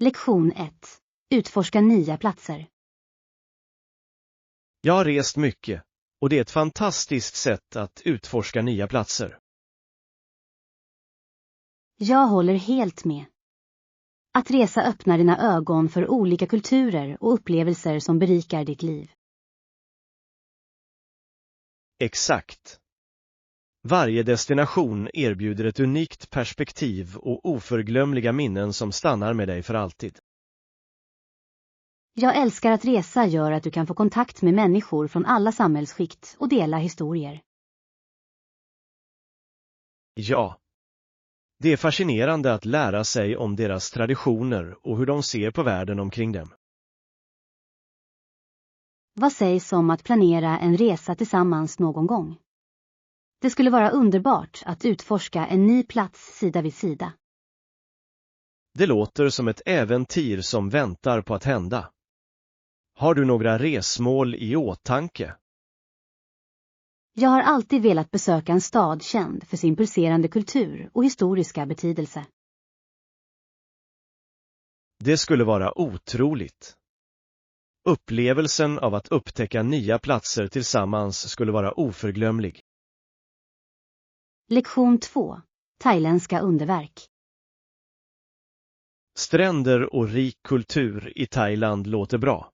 Lektion 1. Utforska nya platser. Jag har rest mycket, och det är ett fantastiskt sätt att utforska nya platser. Jag håller helt med. Att resa öppnar dina ögon för olika kulturer och upplevelser som berikar ditt liv. Exakt. Varje destination erbjuder ett unikt perspektiv och oförglömliga minnen som stannar med dig för alltid. Jag älskar att resa gör att du kan få kontakt med människor från alla samhällsskikt och dela historier. Ja. Det är fascinerande att lära sig om deras traditioner och hur de ser på världen omkring dem. Vad sägs om att planera en resa tillsammans någon gång? Det skulle vara underbart att utforska en ny plats sida vid sida. Det låter som ett äventyr som väntar på att hända. Har du några resmål i åtanke? Jag har alltid velat besöka en stad känd för sin pulserande kultur och historiska betydelse. Det skulle vara otroligt. Upplevelsen av att upptäcka nya platser tillsammans skulle vara oförglömlig. Lektion 2. Thailändska underverk. Stränder och rik kultur i Thailand låter bra.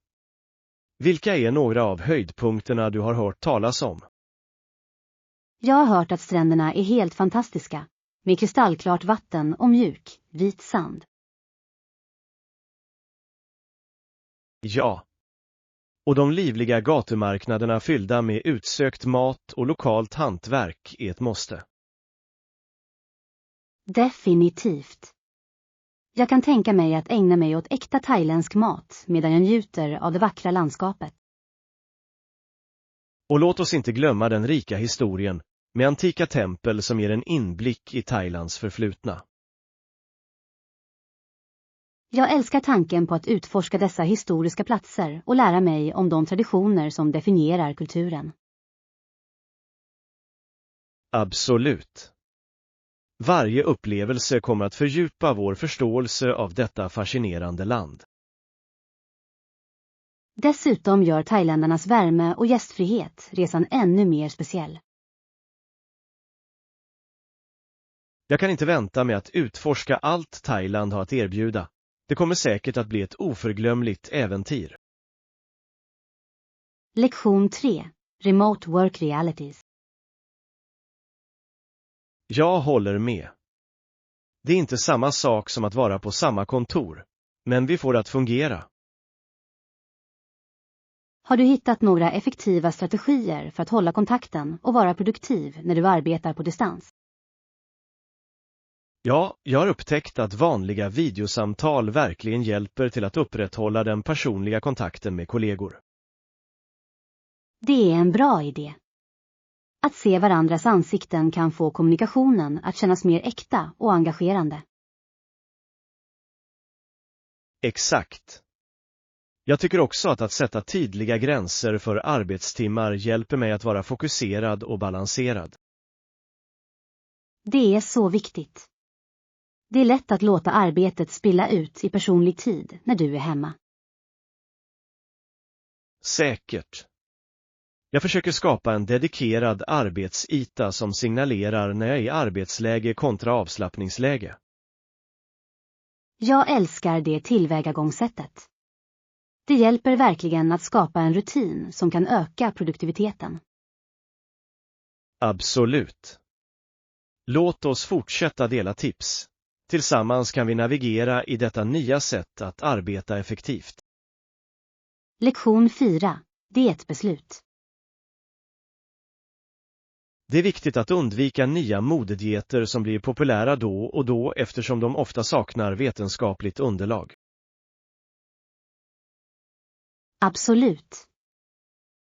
Vilka är några av höjdpunkterna du har hört talas om? Jag har hört att stränderna är helt fantastiska, med kristallklart vatten och mjuk, vit sand. Ja. Och de livliga gatumarknaderna fyllda med utsökt mat och lokalt hantverk är ett måste. Definitivt. Jag kan tänka mig att ägna mig åt äkta thailändsk mat medan jag njuter av det vackra landskapet. Och låt oss inte glömma den rika historien med antika tempel som ger en inblick i Thailands förflutna. Jag älskar tanken på att utforska dessa historiska platser och lära mig om de traditioner som definierar kulturen. Absolut. Varje upplevelse kommer att fördjupa vår förståelse av detta fascinerande land. Dessutom gör thailändarnas värme och gästfrihet resan ännu mer speciell. Jag kan inte vänta med att utforska allt Thailand har att erbjuda. Det kommer säkert att bli ett oförglömligt äventyr. Lektion 3. Remote Work Realities. Jag håller med. Det är inte samma sak som att vara på samma kontor, men vi får det att fungera. Har du hittat några effektiva strategier för att hålla kontakten och vara produktiv när du arbetar på distans? Ja, jag har upptäckt att vanliga videosamtal verkligen hjälper till att upprätthålla den personliga kontakten med kollegor. Det är en bra idé. Att se varandras ansikten kan få kommunikationen att kännas mer äkta och engagerande. Exakt. Jag tycker också att sätta tydliga gränser för arbetstimmar hjälper mig att vara fokuserad och balanserad. Det är så viktigt. Det är lätt att låta arbetet spilla ut i personlig tid när du är hemma. Säkert. Jag försöker skapa en dedikerad arbetsyta som signalerar när jag är i arbetsläge kontra avslappningsläge. Jag älskar det tillvägagångssättet. Det hjälper verkligen att skapa en rutin som kan öka produktiviteten. Absolut. Låt oss fortsätta dela tips. Tillsammans kan vi navigera i detta nya sätt att arbeta effektivt. Lektion 4. Dietbeslut. Det är viktigt att undvika nya modedieter som blir populära då och då eftersom de ofta saknar vetenskapligt underlag. Absolut.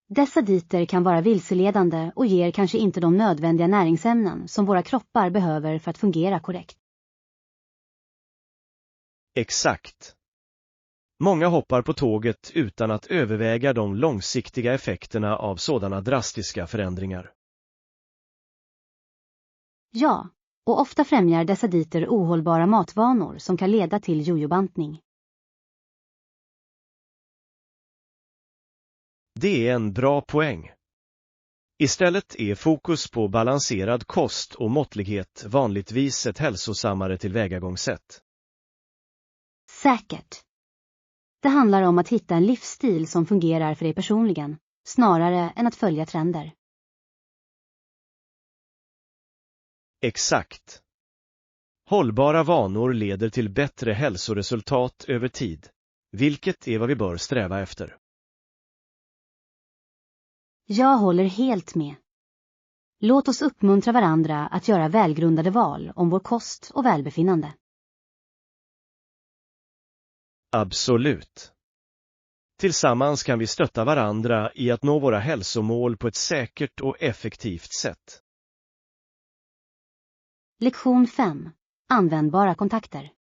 Dessa dieter kan vara vilseledande och ger kanske inte de nödvändiga näringsämnen som våra kroppar behöver för att fungera korrekt. Exakt. Många hoppar på tåget utan att överväga de långsiktiga effekterna av sådana drastiska förändringar. Ja, och ofta främjar dessa dieter ohållbara matvanor som kan leda till jojobantning. Det är en bra poäng. Istället är fokus på balanserad kost och måttlighet vanligtvis ett hälsosammare tillvägagångssätt. Säkert. Det handlar om att hitta en livsstil som fungerar för dig personligen, snarare än att följa trender. Exakt. Hållbara vanor leder till bättre hälsoresultat över tid, vilket är vad vi bör sträva efter. Jag håller helt med. Låt oss uppmuntra varandra att göra välgrundade val om vår kost och välbefinnande. Absolut. Tillsammans kan vi stötta varandra i att nå våra hälsomål på ett säkert och effektivt sätt. Lektion 5. Användbara kontakter.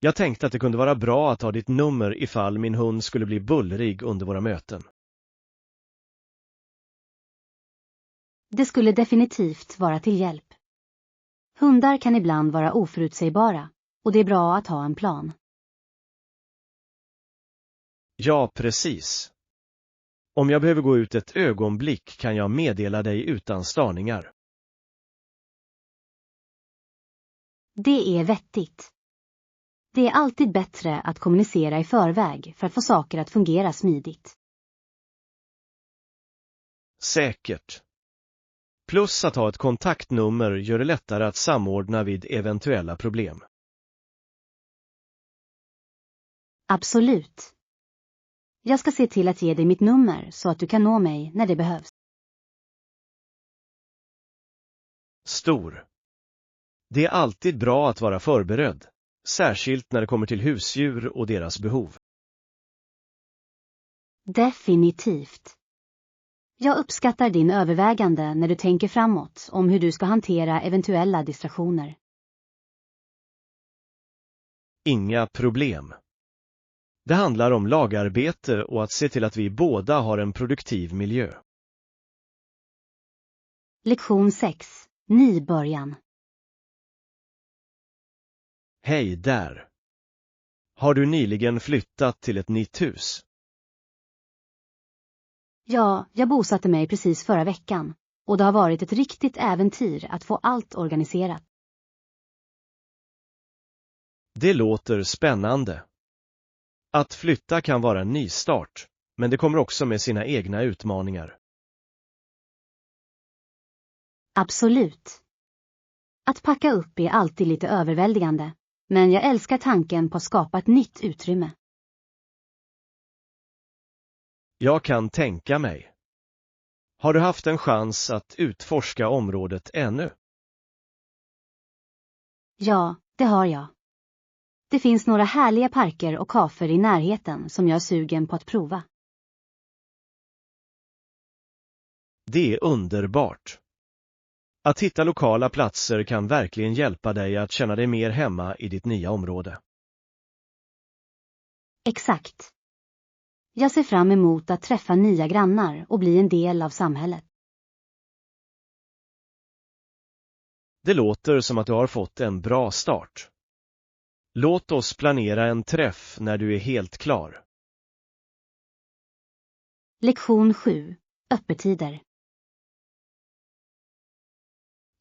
Jag tänkte att det kunde vara bra att ha ditt nummer ifall min hund skulle bli bullrig under våra möten. Det skulle definitivt vara till hjälp. Hundar kan ibland vara oförutsägbara, och det är bra att ha en plan. Ja, precis. Om jag behöver gå ut ett ögonblick kan jag meddela dig utan störningar. Det är vettigt. Det är alltid bättre att kommunicera i förväg för att få saker att fungera smidigt. Säkert. Plus att ha ett kontaktnummer gör det lättare att samordna vid eventuella problem. Absolut. Jag ska se till att ge dig mitt nummer så att du kan nå mig när det behövs. Stor. Det är alltid bra att vara förberedd, särskilt när det kommer till husdjur och deras behov. Definitivt. Jag uppskattar din övervägande när du tänker framåt om hur du ska hantera eventuella distraktioner. Inga problem. Det handlar om lagarbete och att se till att vi båda har en produktiv miljö. Lektion 6. Ny början. Hej där. Har du nyligen flyttat till ett nytt hus? Ja, jag bosatte mig precis förra veckan och det har varit ett riktigt äventyr att få allt organiserat. Det låter spännande. Att flytta kan vara en nystart, men det kommer också med sina egna utmaningar. Absolut. Att packa upp är alltid lite överväldigande, men jag älskar tanken på att skapa ett nytt utrymme. Jag kan tänka mig. Har du haft en chans att utforska området ännu? Ja, det har jag. Det finns några härliga parker och kaféer i närheten som jag är sugen på att prova. Det är underbart. Att hitta lokala platser kan verkligen hjälpa dig att känna dig mer hemma i ditt nya område. Exakt. Jag ser fram emot att träffa nya grannar och bli en del av samhället. Det låter som att du har fått en bra start. Låt oss planera en träff när du är helt klar. Lektion 7. Öppettider.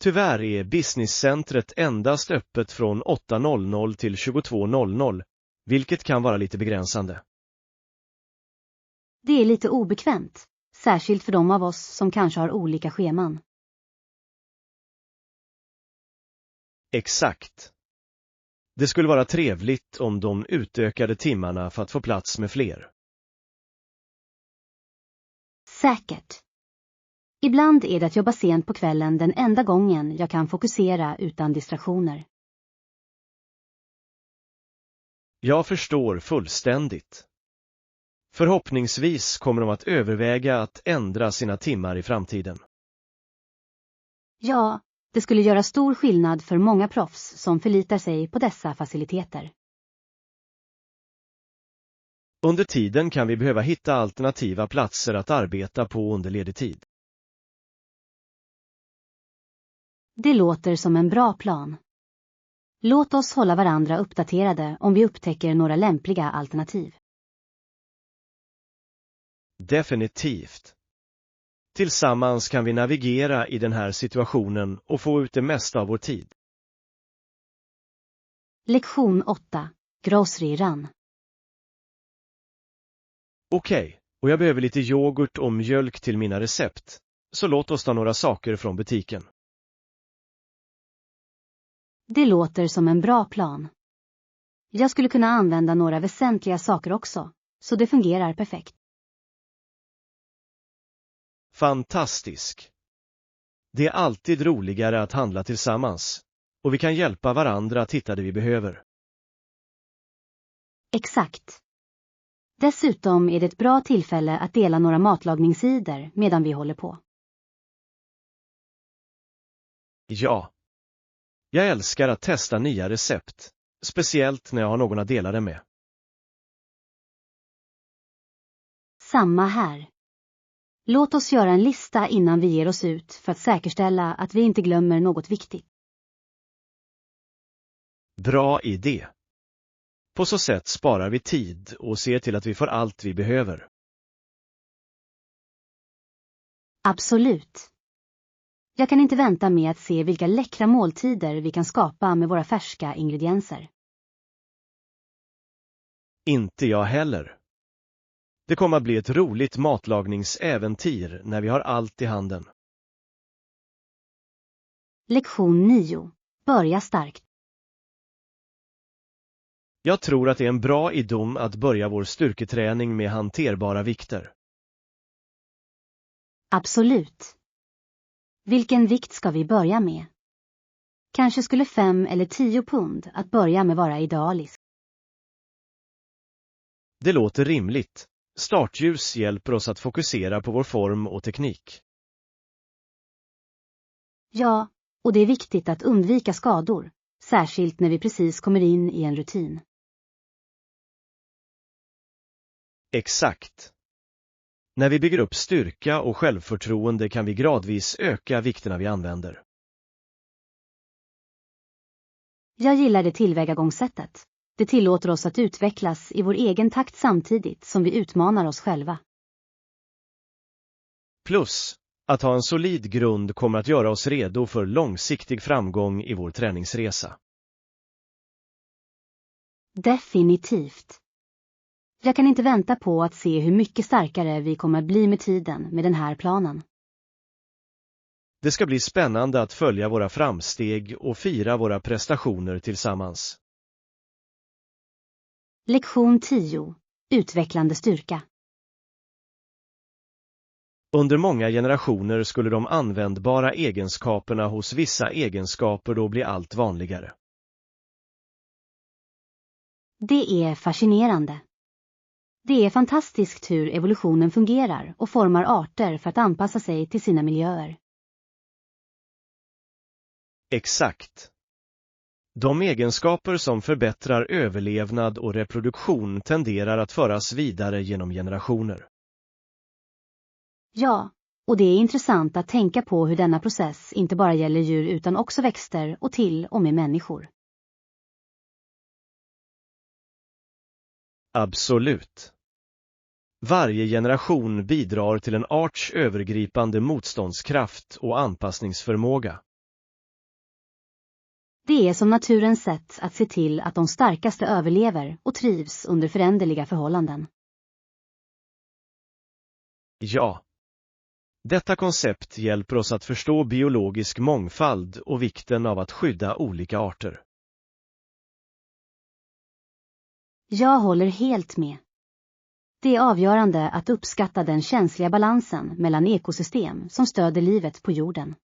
Tyvärr är businesscentret endast öppet från 8:00 till 22:00, vilket kan vara lite begränsande. Det är lite obekvämt, särskilt för de av oss som kanske har olika scheman. Exakt. Det skulle vara trevligt om de utökade timmarna för att få plats med fler. Säkert. Ibland är det att jobba sent på kvällen den enda gången jag kan fokusera utan distraktioner. Jag förstår fullständigt. Förhoppningsvis kommer de att överväga att ändra sina timmar i framtiden. Ja, det skulle göra stor skillnad för många proffs som förlitar sig på dessa faciliteter. Under tiden kan vi behöva hitta alternativa platser att arbeta på under ledig tid. Det låter som en bra plan. Låt oss hålla varandra uppdaterade om vi upptäcker några lämpliga alternativ. Definitivt. Tillsammans kan vi navigera i den här situationen och få ut det mesta av vår tid. Lektion 8. Grocery run. Okej, och jag behöver lite yoghurt och mjölk till mina recept. Så låt oss ta några saker från butiken. Det låter som en bra plan. Jag skulle kunna använda några väsentliga saker också, så det fungerar perfekt. Fantastisk! Det är alltid roligare att handla tillsammans, och vi kan hjälpa varandra att hitta det vi behöver. Exakt. Dessutom är det ett bra tillfälle att dela några matlagningssidor medan vi håller på. Ja. Jag älskar att testa nya recept, speciellt när jag har någon att dela det med. Samma här. Låt oss göra en lista innan vi ger oss ut för att säkerställa att vi inte glömmer något viktigt. Bra idé. På så sätt sparar vi tid och ser till att vi får allt vi behöver. Absolut. Jag kan inte vänta med att se vilka läckra måltider vi kan skapa med våra färska ingredienser. Inte jag heller. Det kommer att bli ett roligt matlagningsäventyr när vi har allt i handen. Lektion 9. Börja starkt. Jag tror att det är en bra idé att börja vår styrketräning med hanterbara vikter. Absolut. Vilken vikt ska vi börja med? Kanske skulle 5 eller 10 pund att börja med vara idealiskt. Det låter rimligt. Startljus hjälper oss att fokusera på vår form och teknik. Ja, och det är viktigt att undvika skador, särskilt när vi precis kommer in i en rutin. Exakt. När vi bygger upp styrka och självförtroende kan vi gradvis öka vikterna vi använder. Jag gillar det tillvägagångssättet. Det tillåter oss att utvecklas i vår egen takt samtidigt som vi utmanar oss själva. Plus, att ha en solid grund kommer att göra oss redo för långsiktig framgång i vår träningsresa. Definitivt. Jag kan inte vänta på att se hur mycket starkare vi kommer att bli med tiden med den här planen. Det ska bli spännande att följa våra framsteg och fira våra prestationer tillsammans. Lektion 10. Utvecklande styrka. Under många generationer skulle de användbara egenskaperna hos vissa egenskaper då bli allt vanligare. Det är fascinerande. Det är fantastiskt hur evolutionen fungerar och formar arter för att anpassa sig till sina miljöer. Exakt. De egenskaper som förbättrar överlevnad och reproduktion tenderar att föras vidare genom generationer. Ja, och det är intressant att tänka på hur denna process inte bara gäller djur utan också växter och till och med människor. Absolut. Varje generation bidrar till en arts övergripande motståndskraft och anpassningsförmåga. Det är som naturens sätt att se till att de starkaste överlever och trivs under föränderliga förhållanden. Ja. Detta koncept hjälper oss att förstå biologisk mångfald och vikten av att skydda olika arter. Jag håller helt med. Det är avgörande att uppskatta den känsliga balansen mellan ekosystem som stöder livet på jorden.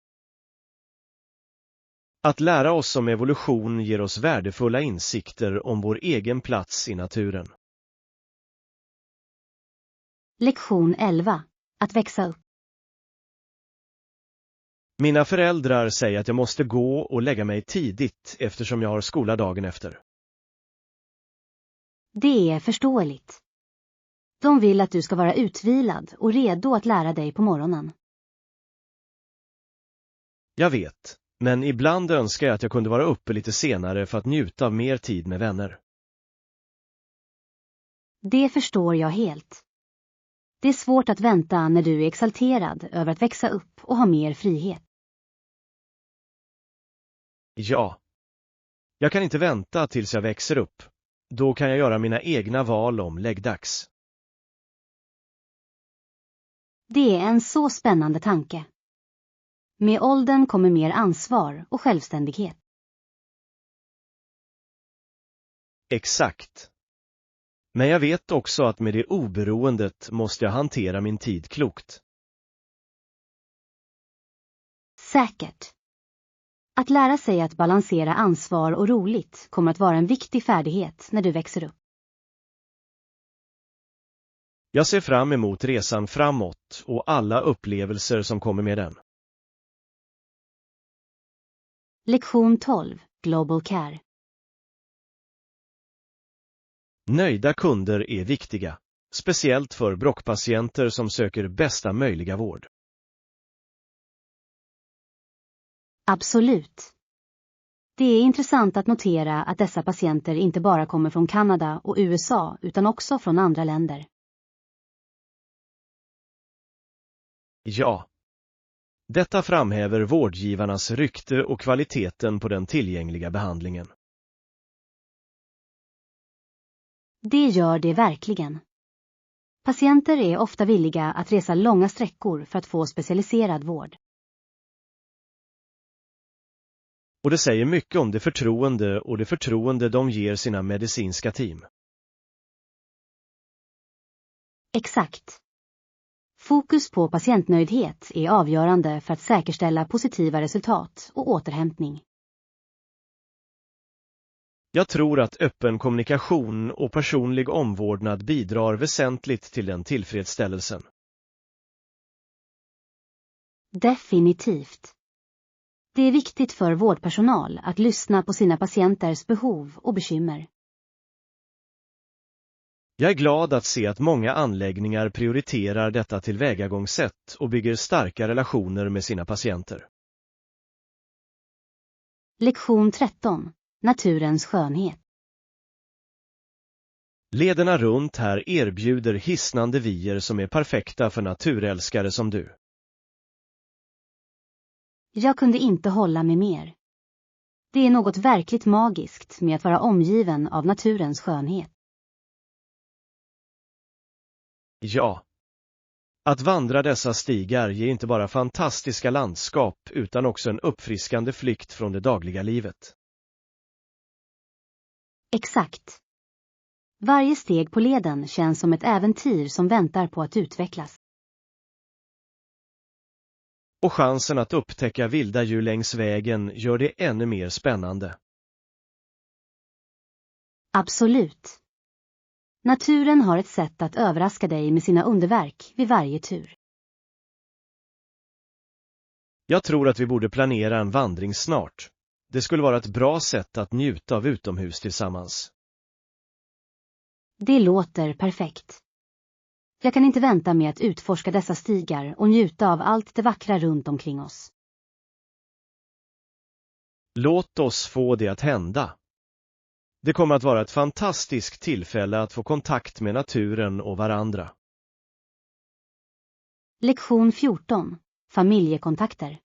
Att lära oss om evolution ger oss värdefulla insikter om vår egen plats i naturen. Lektion 11. Att växa upp. Mina föräldrar säger att jag måste gå och lägga mig tidigt eftersom jag har skola dagen efter. Det är förståeligt. De vill att du ska vara utvilad och redo att lära dig på morgonen. Jag vet, men ibland önskar jag att jag kunde vara uppe lite senare för att njuta av mer tid med vänner. Det förstår jag helt. Det är svårt att vänta när du är exalterad över att växa upp och ha mer frihet. Ja. Jag kan inte vänta tills jag växer upp. Då kan jag göra mina egna val om läggdags. Det är en så spännande tanke. Med åldern kommer mer ansvar och självständighet. Exakt. Men jag vet också att med det oberoendet måste jag hantera min tid klokt. Säkert. Att lära sig att balansera ansvar och roligt kommer att vara en viktig färdighet när du växer upp. Jag ser fram emot resan framåt och alla upplevelser som kommer med den. Lektion 12. Global Care. Nöjda kunder är viktiga, speciellt för bråckpatienter som söker bästa möjliga vård. Absolut. Det är intressant att notera att dessa patienter inte bara kommer från Kanada och USA utan också från andra länder. Ja. Detta framhäver vårdgivarnas rykte och kvaliteten på den tillgängliga behandlingen. Det gör det verkligen. Patienter är ofta villiga att resa långa sträckor för att få specialiserad vård. Och det säger mycket om det förtroende de ger sina medicinska team. Exakt. Fokus på patientnöjdhet är avgörande för att säkerställa positiva resultat och återhämtning. Jag tror att öppen kommunikation och personlig omvårdnad bidrar väsentligt till den tillfredsställelsen. Definitivt. Det är viktigt för vårdpersonal att lyssna på sina patienters behov och bekymmer. Jag är glad att se att många anläggningar prioriterar detta tillvägagångssätt och bygger starka relationer med sina patienter. Lektion 13. Naturens skönhet. Lederna runt här erbjuder hisnande vyer som är perfekta för naturälskare som du. Jag kunde inte hålla mig mer. Det är något verkligt magiskt med att vara omgiven av naturens skönhet. Ja. Att vandra dessa stigar ger inte bara fantastiska landskap utan också en uppfriskande flykt från det dagliga livet. Exakt. Varje steg på leden känns som ett äventyr som väntar på att utvecklas. Och chansen att upptäcka vilda djur längs vägen gör det ännu mer spännande. Absolut. Naturen har ett sätt att överraska dig med sina underverk vid varje tur. Jag tror att vi borde planera en vandring snart. Det skulle vara ett bra sätt att njuta av utomhus tillsammans. Det låter perfekt. Jag kan inte vänta med att utforska dessa stigar och njuta av allt det vackra runt omkring oss. Låt oss få det att hända. Det kommer att vara ett fantastiskt tillfälle att få kontakt med naturen och varandra. Lektion 14. Familjekontakter.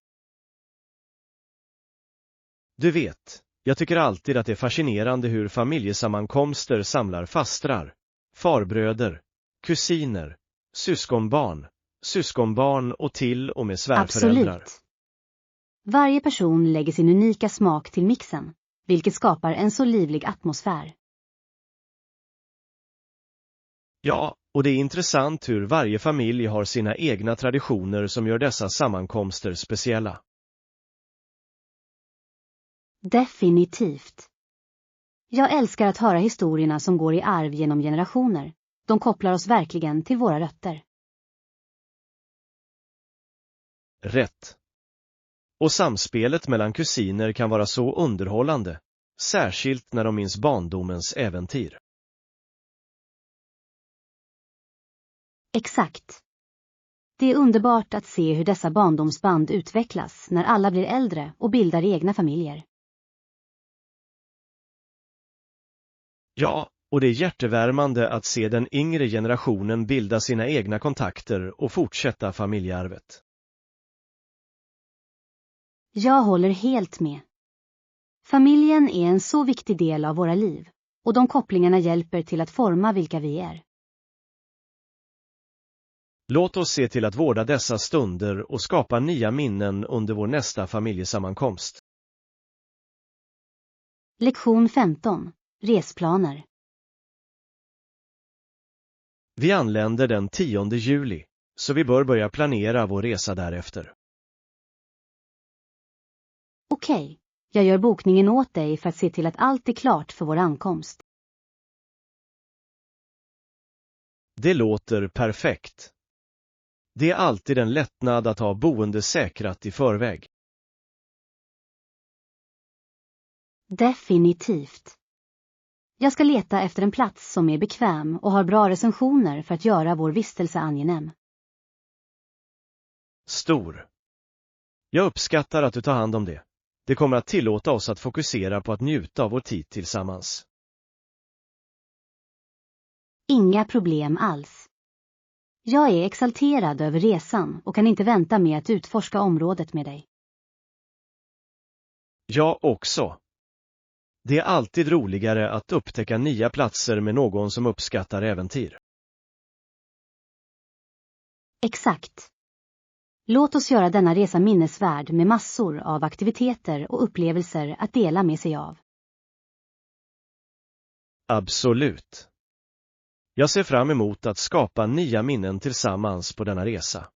Du vet, jag tycker alltid att det är fascinerande hur familjesammankomster samlar fastrar, farbröder, kusiner, syskonbarn och till och med svärföräldrar. Absolut. Varje person lägger sin unika smak till mixen, vilket skapar en så livlig atmosfär. Ja, och det är intressant hur varje familj har sina egna traditioner som gör dessa sammankomster speciella. Definitivt. Jag älskar att höra historierna som går i arv genom generationer. De kopplar oss verkligen till våra rötter. Rätt. Och samspelet mellan kusiner kan vara så underhållande, särskilt när de minns barndomens äventyr. Exakt. Det är underbart att se hur dessa barndomsband utvecklas när alla blir äldre och bildar egna familjer. Ja, Och det är hjärtevärmande att se den yngre generationen bilda sina egna kontakter och fortsätta familjearvet. Jag håller helt med. Familjen är en så viktig del av våra liv, och de kopplingarna hjälper till att forma vilka vi är. Låt oss se till att vårda dessa stunder och skapa nya minnen under vår nästa familjesammankomst. Lektion 15. Resplaner. Vi anländer den 10 juli, så vi bör börja planera vår resa därefter. Okej, jag gör bokningen åt dig för att se till att allt är klart för vår ankomst. Det låter perfekt. Det är alltid en lättnad att ha boende säkrat i förväg. Definitivt. Jag ska leta efter en plats som är bekväm och har bra recensioner för att göra vår vistelse angenäm. Stor. Jag uppskattar att du tar hand om det. Det kommer att tillåta oss att fokusera på att njuta av vår tid tillsammans. Inga problem alls. Jag är exalterad över resan och kan inte vänta med att utforska området med dig. Jag också. Det är alltid roligare att upptäcka nya platser med någon som uppskattar äventyr. Exakt. Låt oss göra denna resa minnesvärd med massor av aktiviteter och upplevelser att dela med sig av. Absolut. Jag ser fram emot att skapa nya minnen tillsammans på denna resa.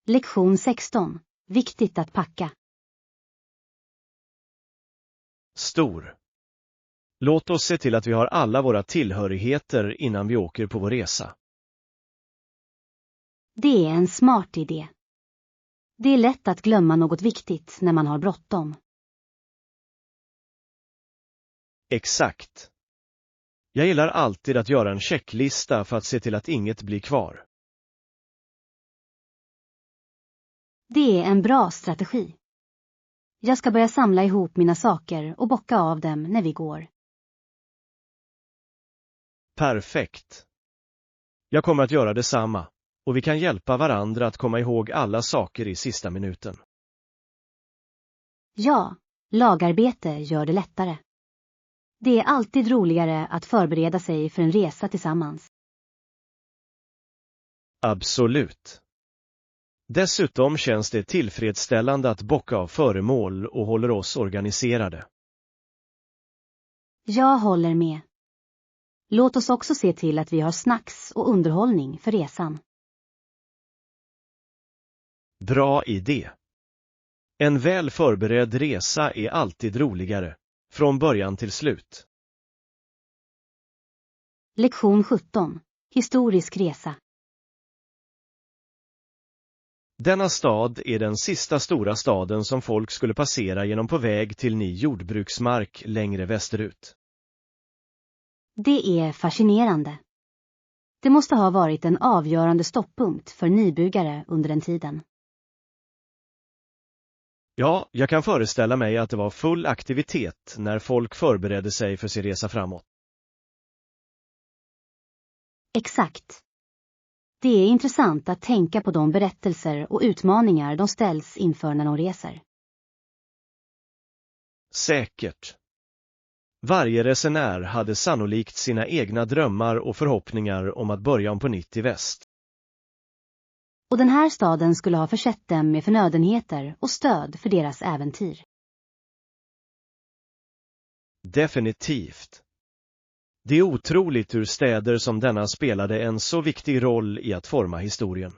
Lektion 16. Viktigt att packa. Stor. Låt oss se till att vi har alla våra tillhörigheter innan vi åker på vår resa. Det är en smart idé. Det är lätt att glömma något viktigt när man har bråttom. Exakt. Jag gillar alltid att göra en checklista för att se till att inget blir kvar. Det är en bra strategi. Jag ska börja samla ihop mina saker och bocka av dem när vi går. Perfekt. Jag kommer att göra detsamma, och vi kan hjälpa varandra att komma ihåg alla saker i sista minuten. Ja, lagarbete gör det lättare. Det är alltid roligare att förbereda sig för en resa tillsammans. Absolut. Dessutom känns det tillfredsställande att bocka av föremål och håller oss organiserade. Jag håller med. Låt oss också se till att vi har snacks och underhållning för resan. Bra idé. En väl förberedd resa är alltid roligare, från början till slut. Lektion 17. Historisk resa. Denna stad är den sista stora staden som folk skulle passera genom på väg till ny jordbruksmark längre västerut. Det är fascinerande. Det måste ha varit en avgörande stopppunkt för nybyggare under den tiden. Ja, jag kan föreställa mig att det var full aktivitet när folk förberedde sig för sin resa framåt. Exakt. Det är intressant att tänka på de berättelser och utmaningar de ställs inför när de reser. Säkert. Varje resenär hade sannolikt sina egna drömmar och förhoppningar om att börja om på nytt i väst. Och den här staden skulle ha försett dem med förnödenheter och stöd för deras äventyr. Definitivt. Det är otroligt hur städer som denna spelade en så viktig roll i att forma historien.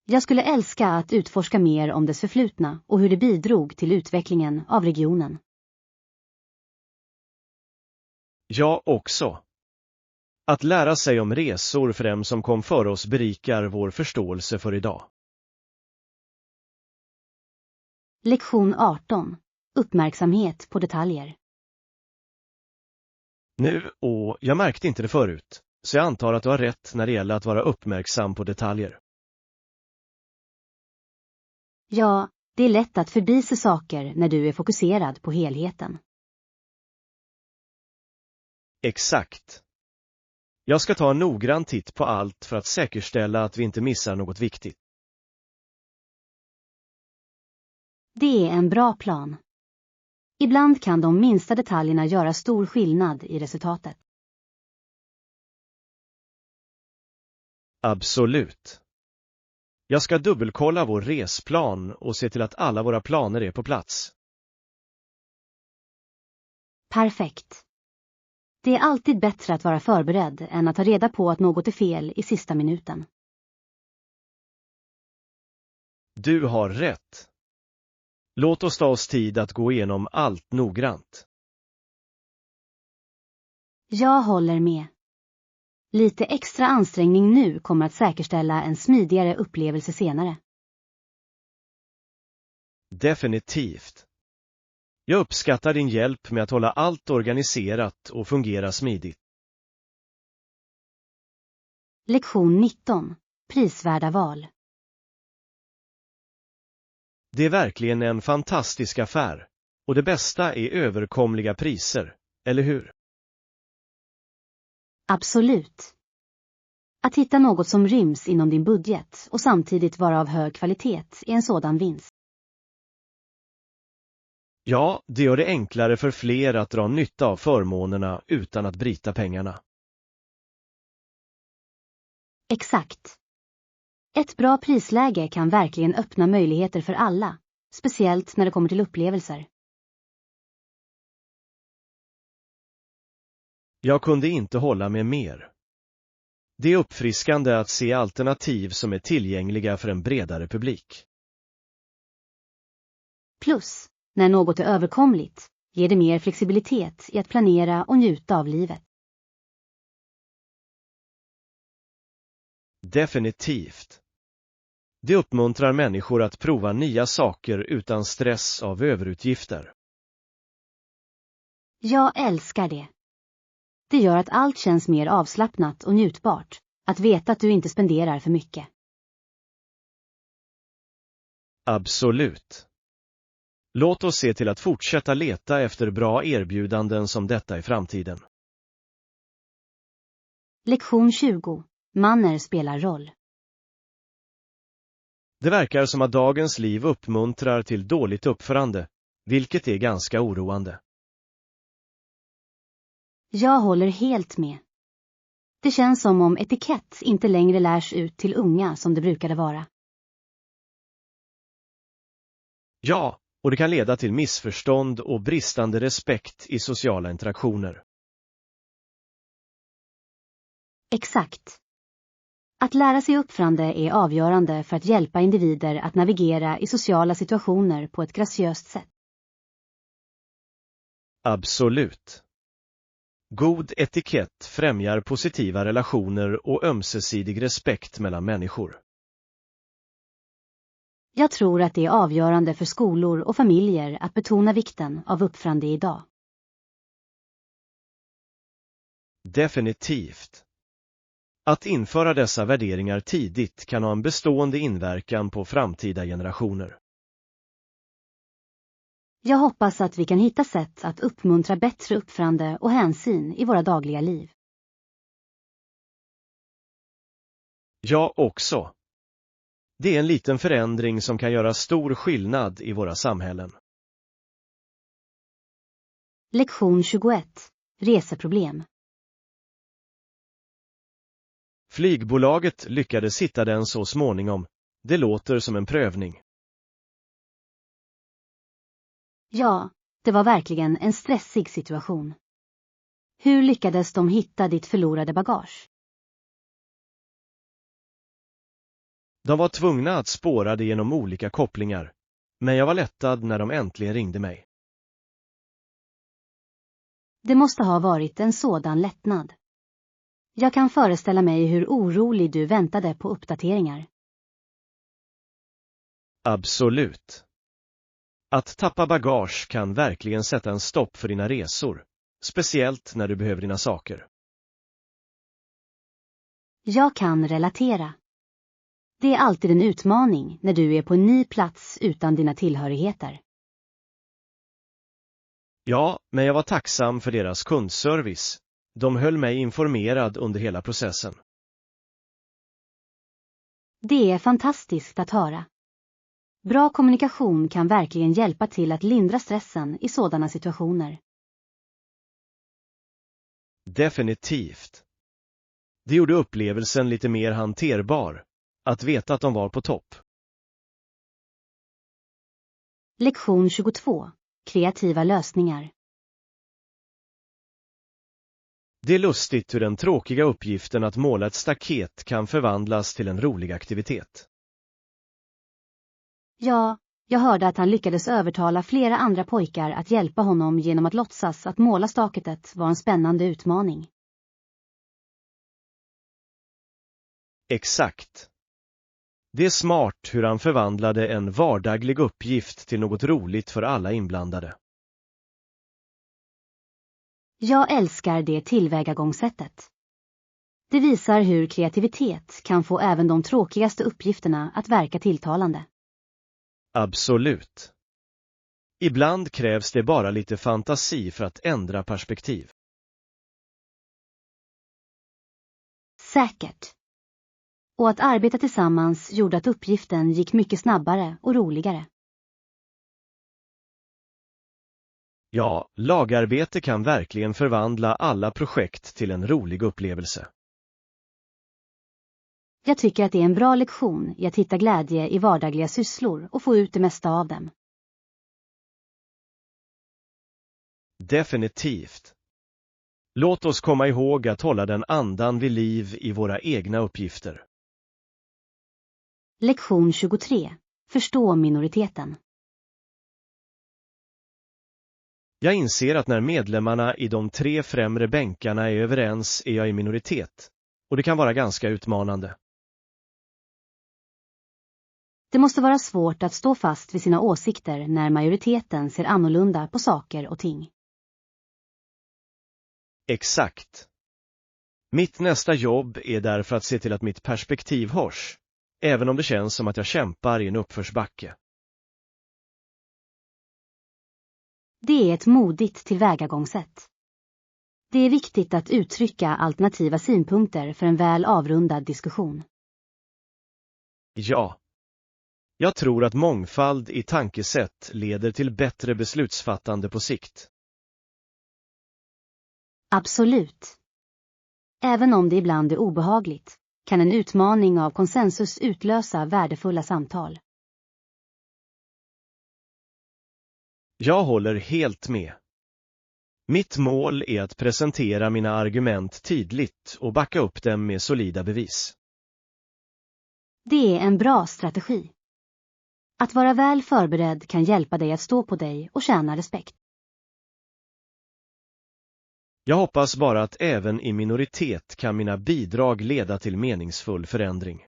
Jag skulle älska att utforska mer om dess förflutna och hur det bidrog till utvecklingen av regionen. Jag också. Att lära sig om resor för dem som kom före oss berikar vår förståelse för idag. Lektion 18. Uppmärksamhet på detaljer. Och jag märkte inte det förut, så jag antar att du har rätt när det gäller att vara uppmärksam på detaljer. Ja, Det är lätt att förbise saker när du är fokuserad på helheten. Exakt. Jag ska ta en noggrann titt på allt för att säkerställa att vi inte missar något viktigt. Det är en bra plan. Ibland kan de minsta detaljerna göra stor skillnad i resultatet. Absolut. Jag ska dubbelkolla vår resplan och se till att alla våra planer är på plats. Perfekt. Det är alltid bättre att vara förberedd än att ta reda på att något är fel i sista minuten. Du har rätt. Låt oss ta oss tid att gå igenom allt noggrant. Jag håller med. Lite extra ansträngning nu kommer att säkerställa en smidigare upplevelse senare. Definitivt. Jag uppskattar din hjälp med att hålla allt organiserat och fungera smidigt. Lektion 19. Prisvärda val. Det är verkligen en fantastisk affär, och det bästa är överkomliga priser, eller hur? Absolut. Att hitta något som ryms inom din budget och samtidigt vara av hög kvalitet är en sådan vinst. Ja, det gör det enklare för fler att dra nytta av förmånerna utan att bryta pengarna. Exakt. Ett bra prisläge kan verkligen öppna möjligheter för alla, speciellt när det kommer till upplevelser. Jag kunde inte hålla med mer. Det är uppfriskande att se alternativ som är tillgängliga för en bredare publik. Plus, när något är överkomligt, ger det mer flexibilitet i att planera och njuta av livet. Definitivt. Det uppmuntrar människor att prova nya saker utan stress av överutgifter. Jag älskar det. Det gör att allt känns mer avslappnat och njutbart, att veta att du inte spenderar för mycket. Absolut. Låt oss se till att fortsätta leta efter bra erbjudanden som detta i framtiden. Lektion 20. Manner spelar roll. Det verkar som att dagens liv uppmuntrar till dåligt uppförande, vilket är ganska oroande. Jag håller helt med. Det känns som om etikett inte längre lärs ut till unga som det brukade vara. Ja, och det kan leda till missförstånd och bristande respekt i sociala interaktioner. Exakt. Att lära sig uppförande är avgörande för att hjälpa individer att navigera i sociala situationer på ett graciöst sätt. Absolut. God etikett främjar positiva relationer och ömsesidig respekt mellan människor. Jag tror att det är avgörande för skolor och familjer att betona vikten av uppförande idag. Definitivt. Att införa dessa värderingar tidigt kan ha en bestående inverkan på framtida generationer. Jag hoppas att vi kan hitta sätt att uppmuntra bättre uppförande och hänsyn i våra dagliga liv. Jag också. Det är en liten förändring som kan göra stor skillnad i våra samhällen. Lektion 21. Reseproblem. Flygbolaget lyckades hitta den så småningom. Det låter som en prövning. Ja, det var verkligen en stressig situation. Hur lyckades de hitta ditt förlorade bagage? De var tvungna att spåra det genom olika kopplingar, men jag var lättad när de äntligen ringde mig. Det måste ha varit en sådan lättnad. Jag kan föreställa mig hur orolig du väntade på uppdateringar. Absolut. Att tappa bagage kan verkligen sätta en stopp för dina resor, speciellt när du behöver dina saker. Jag kan relatera. Det är alltid en utmaning när du är på en ny plats utan dina tillhörigheter. Ja, men jag var tacksam för deras kundservice. De höll mig informerad under hela processen. Det är fantastiskt att höra. Bra kommunikation kan verkligen hjälpa till att lindra stressen i sådana situationer. Definitivt. Det gjorde upplevelsen lite mer hanterbar. Att veta att de var på topp. Lektion 22. Kreativa lösningar. Det är lustigt hur den tråkiga uppgiften att måla ett staket kan förvandlas till en rolig aktivitet. Ja, jag hörde att han lyckades övertala flera andra pojkar att hjälpa honom genom att låtsas att måla staketet var en spännande utmaning. Exakt. Det är smart hur han förvandlade en vardaglig uppgift till något roligt för alla inblandade. Jag älskar det tillvägagångssättet. Det visar hur kreativitet kan få även de tråkigaste uppgifterna att verka tilltalande. Absolut. Ibland krävs det bara lite fantasi för att ändra perspektiv. Säkert. Och att arbeta tillsammans gjorde att uppgiften gick mycket snabbare och roligare. Ja, lagarbete kan verkligen förvandla alla projekt till en rolig upplevelse. Jag tycker att det är en bra lektion i att hitta glädje i vardagliga sysslor och få ut det mesta av dem. Definitivt. Låt oss komma ihåg att hålla den andan vid liv i våra egna uppgifter. Lektion 23. Förstå minoriteten. Jag inser att när medlemmarna i de 3 främre bänkarna är överens är jag i minoritet, och det kan vara ganska utmanande. Det måste vara svårt att stå fast vid sina åsikter när majoriteten ser annorlunda på saker och ting. Exakt. Mitt nästa jobb är därför att se till att mitt perspektiv hörs, även om det känns som att jag kämpar i en uppförsbacke. Det är ett modigt tillvägagångssätt. Det är viktigt att uttrycka alternativa synpunkter för en väl avrundad diskussion. Ja. Jag tror att mångfald i tankesätt leder till bättre beslutsfattande på sikt. Absolut. Även om det ibland är obehagligt, kan en utmaning av konsensus utlösa värdefulla samtal. Jag håller helt med. Mitt mål är att presentera mina argument tydligt och backa upp dem med solida bevis. Det är en bra strategi. Att vara väl förberedd kan hjälpa dig att stå på dig och tjäna respekt. Jag hoppas bara att även i minoritet kan mina bidrag leda till meningsfull förändring.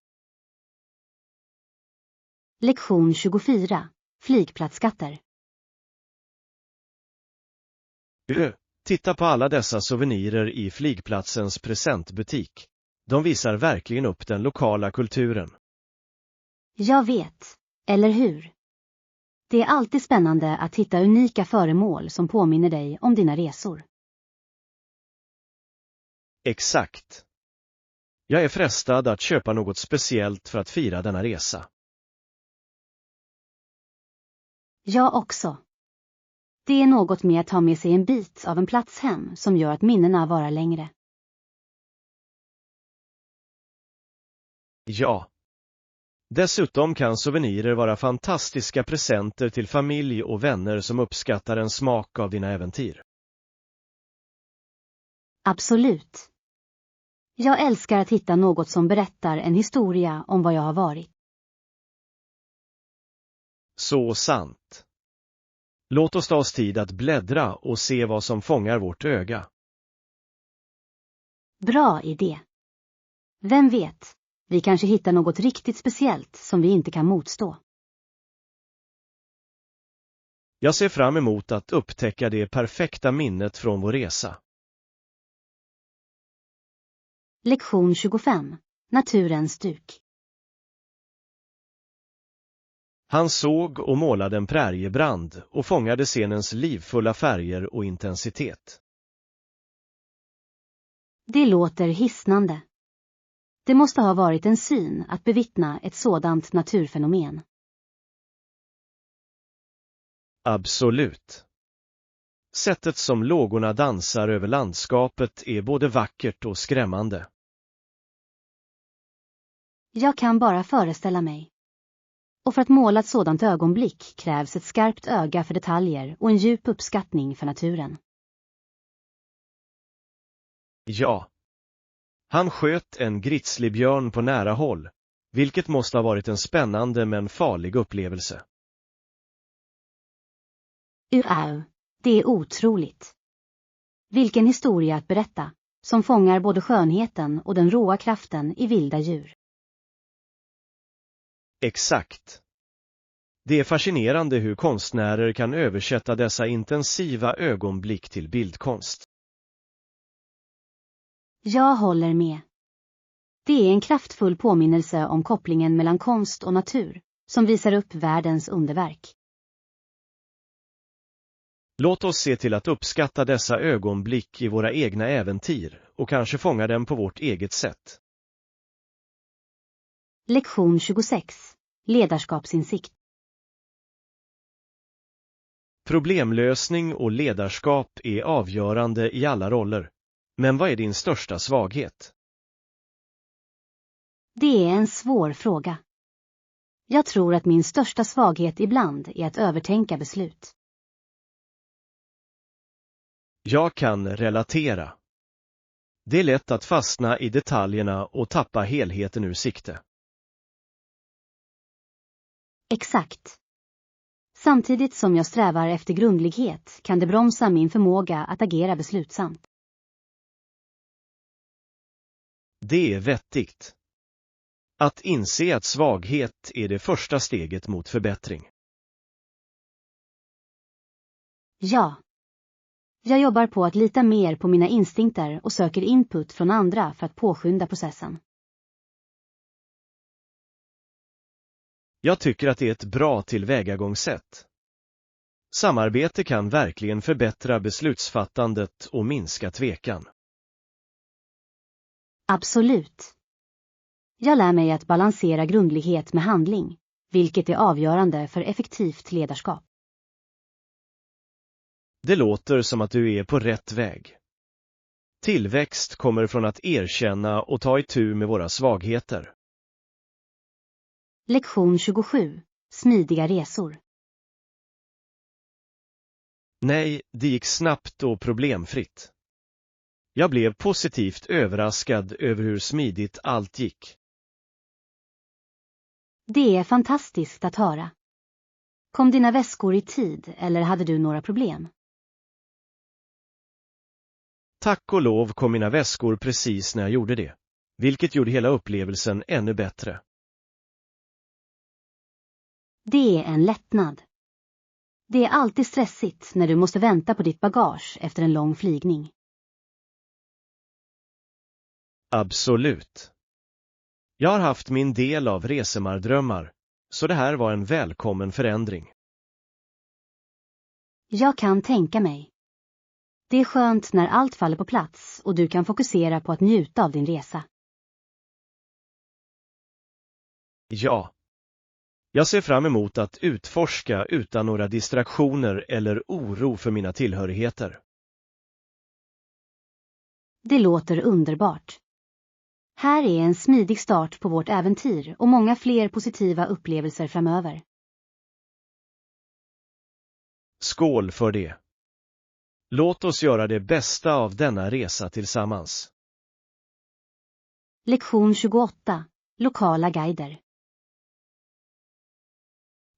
Lektion 24. Flygplatsskatter. Titta på alla dessa souvenirer i flygplatsens presentbutik. De visar verkligen upp den lokala kulturen. Jag vet, eller hur? Det är alltid spännande att hitta unika föremål som påminner dig om dina resor. Exakt. Jag är frestad att köpa något speciellt för att fira denna resa. Jag också. Det är något med att ha med sig en bit av en plats hem som gör att minnena varar längre. Ja. Dessutom kan souvenirer vara fantastiska presenter till familj och vänner som uppskattar en smak av dina äventyr. Absolut. Jag älskar att hitta något som berättar en historia om vad jag har varit. Så sant. Låt oss ta oss tid att bläddra och se vad som fångar vårt öga. Bra idé. Vem vet, vi kanske hittar något riktigt speciellt som vi inte kan motstå. Jag ser fram emot att upptäcka det perfekta minnet från vår resa. Lektion 25. Naturens duk. Han såg och målade en präriebrand och fångade scenens livfulla färger och intensitet. Det låter hisnande. Det måste ha varit en syn att bevittna ett sådant naturfenomen. Absolut. Sättet som lågorna dansar över landskapet är både vackert och skrämmande. Jag kan bara föreställa mig. Och för att måla ett sådant ögonblick krävs ett skarpt öga för detaljer och en djup uppskattning för naturen. Ja. Han sköt en grizzlybjörn på nära håll, vilket måste ha varit en spännande men farlig upplevelse. Det är otroligt. Vilken historia att berätta, som fångar både skönheten och den råa kraften i vilda djur. Exakt. Det är fascinerande hur konstnärer kan översätta dessa intensiva ögonblick till bildkonst. Jag håller med. Det är en kraftfull påminnelse om kopplingen mellan konst och natur, som visar upp världens underverk. Låt oss se till att uppskatta dessa ögonblick i våra egna äventyr och kanske fånga dem på vårt eget sätt. Lektion 26. Ledarskapsinsikt. Problemlösning och ledarskap är avgörande i alla roller. Men vad är din största svaghet? Det är en svår fråga. Jag tror att min största svaghet ibland är att övertänka beslut. Jag kan relatera. Det är lätt att fastna i detaljerna och tappa helheten ur sikte. Exakt. Samtidigt som jag strävar efter grundlighet kan det bromsa min förmåga att agera beslutsamt. Det är vettigt. Att inse att svaghet är det första steget mot förbättring. Ja. Jag jobbar på att lita mer på mina instinkter och söker input från andra för att påskynda processen. Jag tycker att det är ett bra tillvägagångssätt. Samarbete kan verkligen förbättra beslutsfattandet och minska tvekan. Absolut. Jag lär mig att balansera grundlighet med handling, vilket är avgörande för effektivt ledarskap. Det låter som att du är på rätt väg. Tillväxt kommer från att erkänna och ta itu med våra svagheter. Lektion 27. Smidiga resor. Nej, det gick snabbt och problemfritt. Jag blev positivt överraskad över hur smidigt allt gick. Det är fantastiskt att höra. Kom dina väskor i tid eller hade du några problem? Tack och lov kom mina väskor precis när jag gjorde det, vilket gjorde hela upplevelsen ännu bättre. Det är en lättnad. Det är alltid stressigt när du måste vänta på ditt bagage efter en lång flygning. Absolut. Jag har haft min del av resemardrömmar, så det här var en välkommen förändring. Jag kan tänka mig. Det är skönt när allt faller på plats och du kan fokusera på att njuta av din resa. Ja. Jag ser fram emot att utforska utan några distraktioner eller oro för mina tillhörigheter. Det låter underbart. Här är en smidig start på vårt äventyr och många fler positiva upplevelser framöver. Skål för det. Låt oss göra det bästa av denna resa tillsammans. Lektion 28. Lokala guider.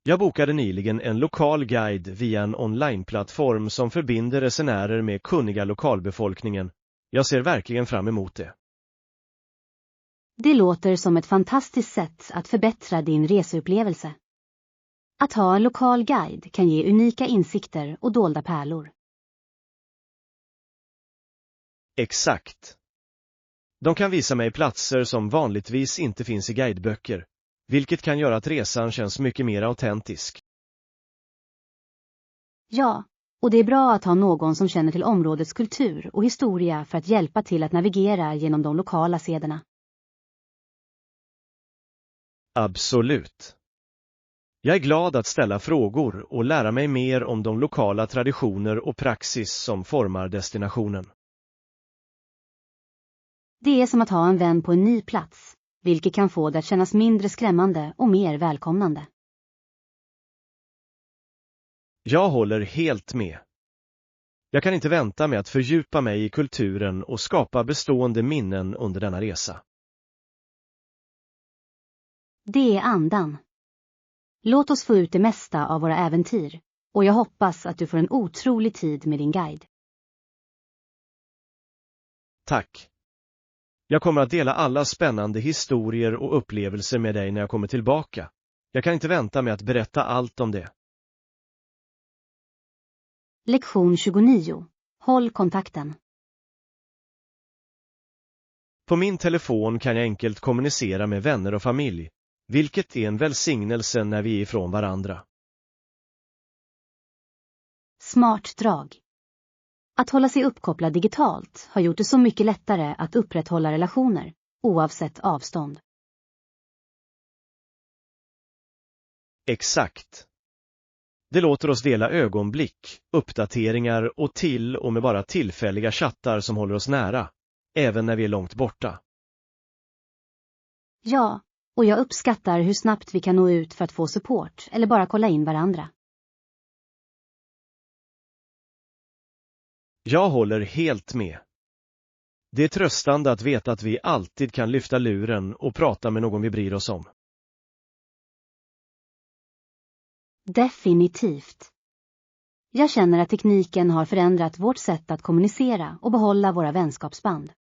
Jag bokade nyligen en lokal guide via en onlineplattform som förbinder resenärer med kunniga lokalbefolkningen. Jag ser verkligen fram emot det. Det låter som ett fantastiskt sätt att förbättra din reseupplevelse. Att ha en lokal guide kan ge unika insikter och dolda pärlor. Exakt. De kan visa mig platser som vanligtvis inte finns i guideböcker, vilket kan göra att resan känns mycket mer autentisk. Ja, och det är bra att ha någon som känner till områdets kultur och historia för att hjälpa till att navigera genom de lokala sederna. Absolut. Jag är glad att ställa frågor och lära mig mer om de lokala traditioner och praxis som formar destinationen. Det är som att ha en vän på en ny plats, vilket kan få det att kännas mindre skrämmande och mer välkomnande. Jag håller helt med. Jag kan inte vänta med att fördjupa mig i kulturen och skapa bestående minnen under denna resa. Det är andan. Låt oss få ut det mesta av våra äventyr, och jag hoppas att du får en otrolig tid med din guide. Tack. Jag kommer att dela alla spännande historier och upplevelser med dig när jag kommer tillbaka. Jag kan inte vänta med att berätta allt om det. Lektion 29. Håll kontakten. På min telefon kan jag enkelt kommunicera med vänner och familj, vilket är en välsignelse när vi är ifrån varandra. Smart drag. Att hålla sig uppkopplad digitalt har gjort det så mycket lättare att upprätthålla relationer, oavsett avstånd. Exakt. Det låter oss dela ögonblick, uppdateringar och till och med bara tillfälliga chattar som håller oss nära, även när vi är långt borta. Ja, och jag uppskattar hur snabbt vi kan nå ut för att få support eller bara kolla in varandra. Jag håller helt med. Det är tröstande att veta att vi alltid kan lyfta luren och prata med någon vi bryr oss om. Definitivt. Jag känner att tekniken har förändrat vårt sätt att kommunicera och behålla våra vänskapsband.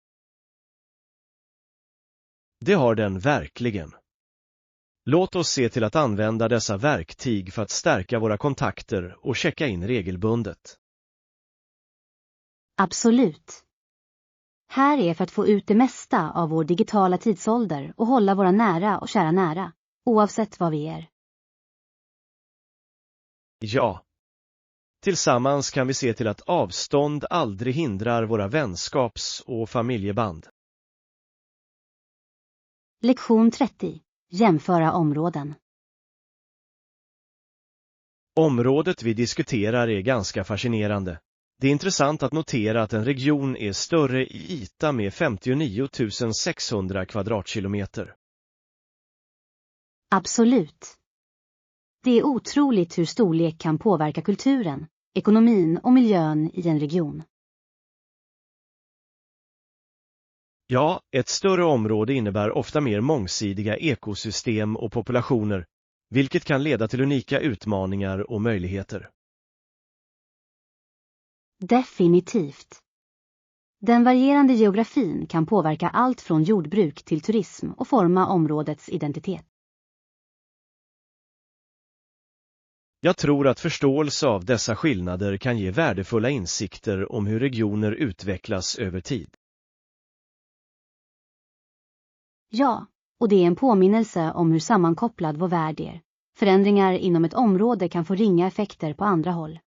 Det har den verkligen. Låt oss se till att använda dessa verktyg för att stärka våra kontakter och checka in regelbundet. Absolut. Här är för att få ut det mesta av vår digitala tidsålder och hålla våra nära och kära nära, oavsett vad vi är. Ja. Tillsammans kan vi se till att avstånd aldrig hindrar våra vänskaps- och familjeband. Lektion 30. Jämföra områden. Området vi diskuterar är ganska fascinerande. Det är intressant att notera att en region är större i yta med 59 600 kvadratkilometer. Absolut. Det är otroligt hur storlek kan påverka kulturen, ekonomin och miljön i en region. Ja, ett större område innebär ofta mer mångsidiga ekosystem och populationer, vilket kan leda till unika utmaningar och möjligheter. Definitivt. Den varierande geografin kan påverka allt från jordbruk till turism och forma områdets identitet. Jag tror att förståelse av dessa skillnader kan ge värdefulla insikter om hur regioner utvecklas över tid. Ja, och det är en påminnelse om hur sammankopplad vår värld är. Förändringar inom ett område kan få ringa effekter på andra håll.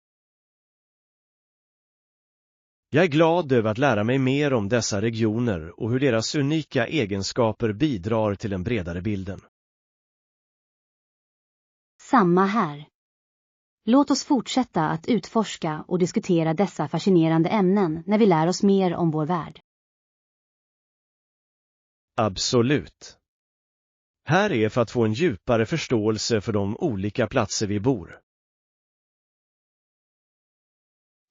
Jag är glad över att lära mig mer om dessa regioner och hur deras unika egenskaper bidrar till den bredare bilden. Samma här. Låt oss fortsätta att utforska och diskutera dessa fascinerande ämnen när vi lär oss mer om vår värld. Absolut. Här är för att få en djupare förståelse för de olika platser vi bor.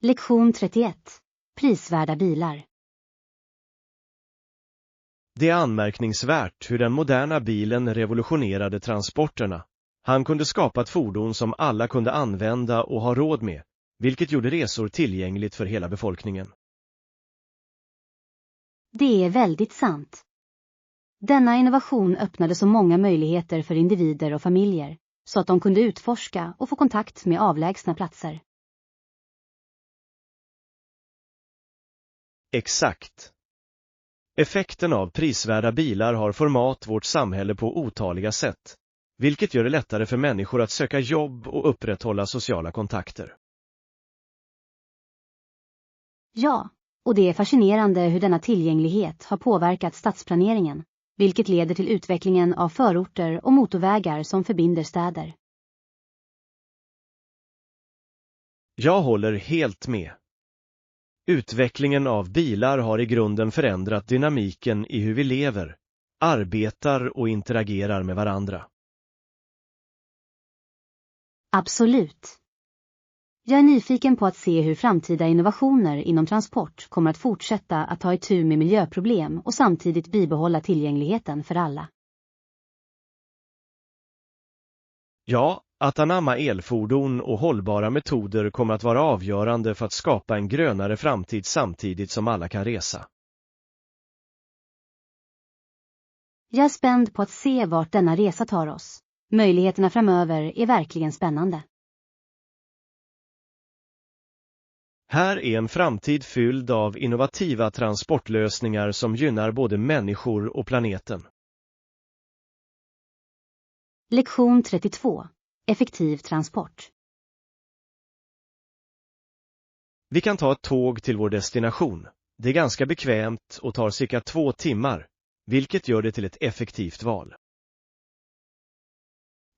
Lektion 31. Prisvärda bilar. Det är anmärkningsvärt hur den moderna bilen revolutionerade transporterna. Han kunde skapa ett fordon som alla kunde använda och ha råd med, vilket gjorde resor tillgängligt för hela befolkningen. Det är väldigt sant. Denna innovation öppnade så många möjligheter för individer och familjer, så att de kunde utforska och få kontakt med avlägsna platser. Exakt. Effekten av prisvärda bilar har format vårt samhälle på otaliga sätt. vilket gör det lättare för människor att söka jobb och upprätthålla sociala kontakter. Ja, och det är fascinerande hur denna tillgänglighet har påverkat stadsplaneringen, vilket leder till utvecklingen av förorter och motorvägar som förbinder städer. Jag håller helt med. Utvecklingen av bilar har i grunden förändrat dynamiken i hur vi lever, arbetar och interagerar med varandra. Absolut. Jag är nyfiken på att se hur framtida innovationer inom transport kommer att fortsätta att ta itu med miljöproblem och samtidigt bibehålla tillgängligheten för alla. Ja, att anamma elfordon och hållbara metoder kommer att vara avgörande för att skapa en grönare framtid samtidigt som alla kan resa. Jag är spänd på att se vart denna resa tar oss. Möjligheterna framöver är verkligen spännande. Här är en framtid fylld av innovativa transportlösningar som gynnar både människor och planeten. Lektion 32. Effektiv transport. Vi kan ta ett tåg till vår destination. Det är ganska bekvämt och tar cirka 2 timmar, vilket gör det till ett effektivt val.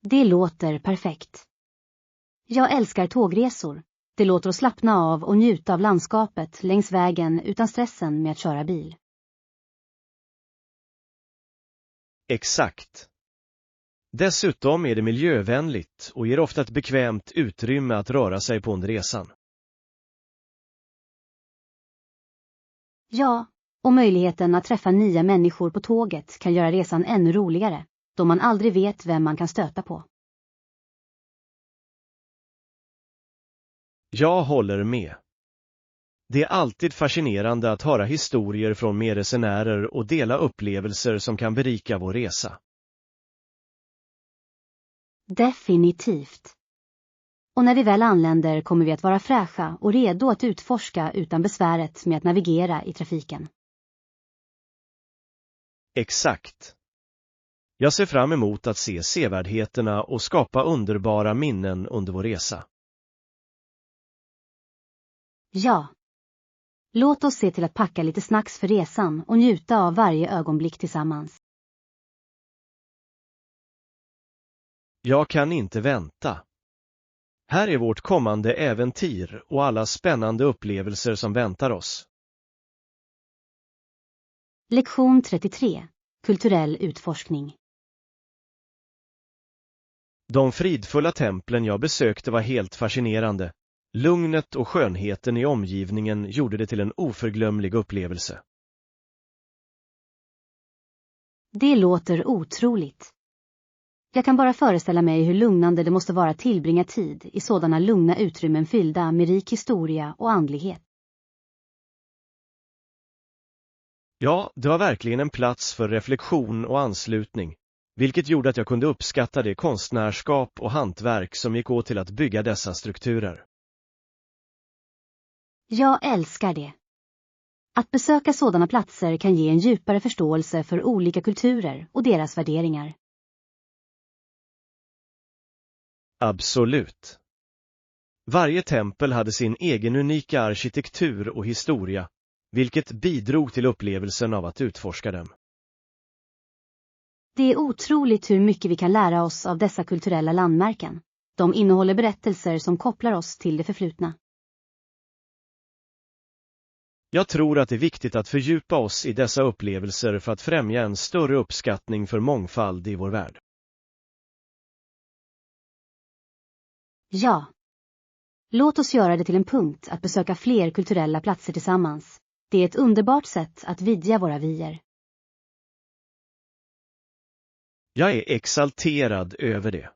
Det låter perfekt. Jag älskar tågresor. Det låter oss slappna av och njuta av landskapet längs vägen utan stressen med att köra bil. Exakt. Dessutom är det miljövänligt och ger ofta ett bekvämt utrymme att röra sig på under resan. Ja, och möjligheten att träffa nya människor på tåget kan göra resan ännu roligare, då man aldrig vet vem man kan stöta på. Jag håller med. Det är alltid fascinerande att höra historier från medresenärer och dela upplevelser som kan berika vår resa. Definitivt. Och när vi väl anländer kommer vi att vara fräscha och redo att utforska utan besväret med att navigera i trafiken. Exakt. Jag ser fram emot att se sevärdheterna och skapa underbara minnen under vår resa. Ja. Låt oss se till att packa lite snacks för resan och njuta av varje ögonblick tillsammans. Jag kan inte vänta. Här är vårt kommande äventyr och alla spännande upplevelser som väntar oss. Lektion 33. Kulturell utforskning. De fridfulla templen jag besökte var helt fascinerande. Lugnet och skönheten i omgivningen gjorde det till en oförglömlig upplevelse. Det låter otroligt. Jag kan bara föreställa mig hur lugnande det måste vara att tillbringa tid i sådana lugna utrymmen fyllda med rik historia och andlighet. Ja, det var verkligen en plats för reflektion och anslutning, vilket gjorde att jag kunde uppskatta det konstnärskap och hantverk som gick åt till att bygga dessa strukturer. Jag älskar det. Att besöka sådana platser kan ge en djupare förståelse för olika kulturer och deras värderingar. Absolut. Varje tempel hade sin egen unika arkitektur och historia, vilket bidrog till upplevelsen av att utforska dem. Det är otroligt hur mycket vi kan lära oss av dessa kulturella landmärken. De innehåller berättelser som kopplar oss till det förflutna. Jag tror att det är viktigt att fördjupa oss i dessa upplevelser för att främja en större uppskattning för mångfald i vår värld. Ja. Låt oss göra det till en punkt att besöka fler kulturella platser tillsammans. Det är ett underbart sätt att vidga våra vyer. Jag är exalterad över det.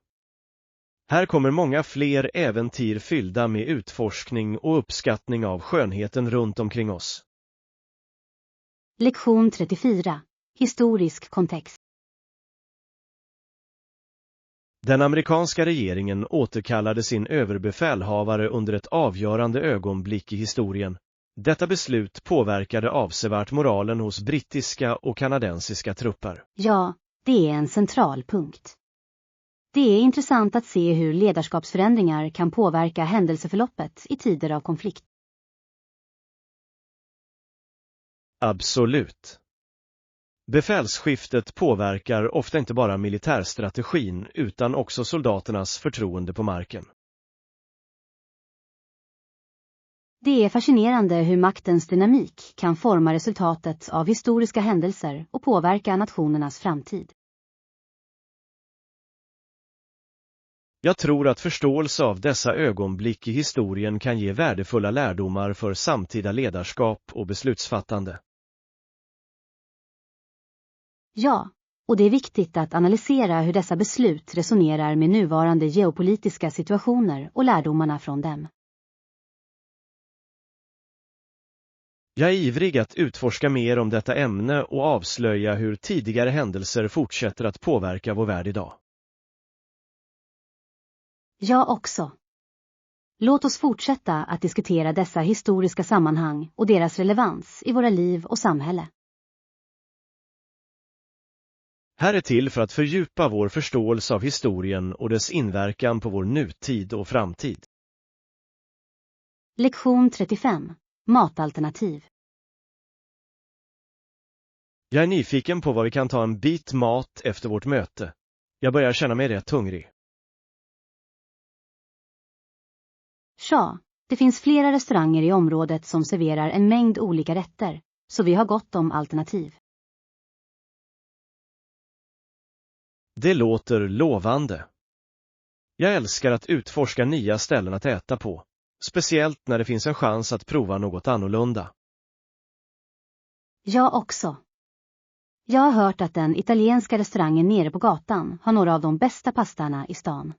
Här kommer många fler äventyr fyllda med utforskning och uppskattning av skönheten runt omkring oss. Lektion 34. Historisk kontext. Den amerikanska regeringen återkallade sin överbefälhavare under ett avgörande ögonblick i historien. Detta beslut påverkade avsevärt moralen hos brittiska och kanadensiska trupper. Ja, det är en central punkt. Det är intressant att se hur ledarskapsförändringar kan påverka händelseförloppet i tider av konflikt. Absolut. Befälsskiftet påverkar ofta inte bara militärstrategin utan också soldaternas förtroende på marken. Det är fascinerande hur maktens dynamik kan forma resultatet av historiska händelser och påverka nationernas framtid. Jag tror att förståelse av dessa ögonblick i historien kan ge värdefulla lärdomar för samtida ledarskap och beslutsfattande. Ja, och det är viktigt att analysera hur dessa beslut resonerar med nuvarande geopolitiska situationer och lärdomarna från dem. Jag är ivrig att utforska mer om detta ämne och avslöja hur tidigare händelser fortsätter att påverka vår värld idag. Jag också. Låt oss fortsätta att diskutera dessa historiska sammanhang och deras relevans i våra liv och samhälle. Här är till för att fördjupa vår förståelse av historien och dess inverkan på vår nutid och framtid. Lektion 35. Matalternativ. Jag är nyfiken på vad vi kan ta en bit mat efter vårt möte. Jag börjar känna mig rätt hungrig. Ja, det finns flera restauranger i området som serverar en mängd olika rätter, så vi har gott om alternativ. Det låter lovande. Jag älskar att utforska nya ställen att äta på, speciellt när det finns en chans att prova något annorlunda. Jag också. Jag har hört att den italienska restaurangen nere på gatan har några av de bästa pastarna i stan.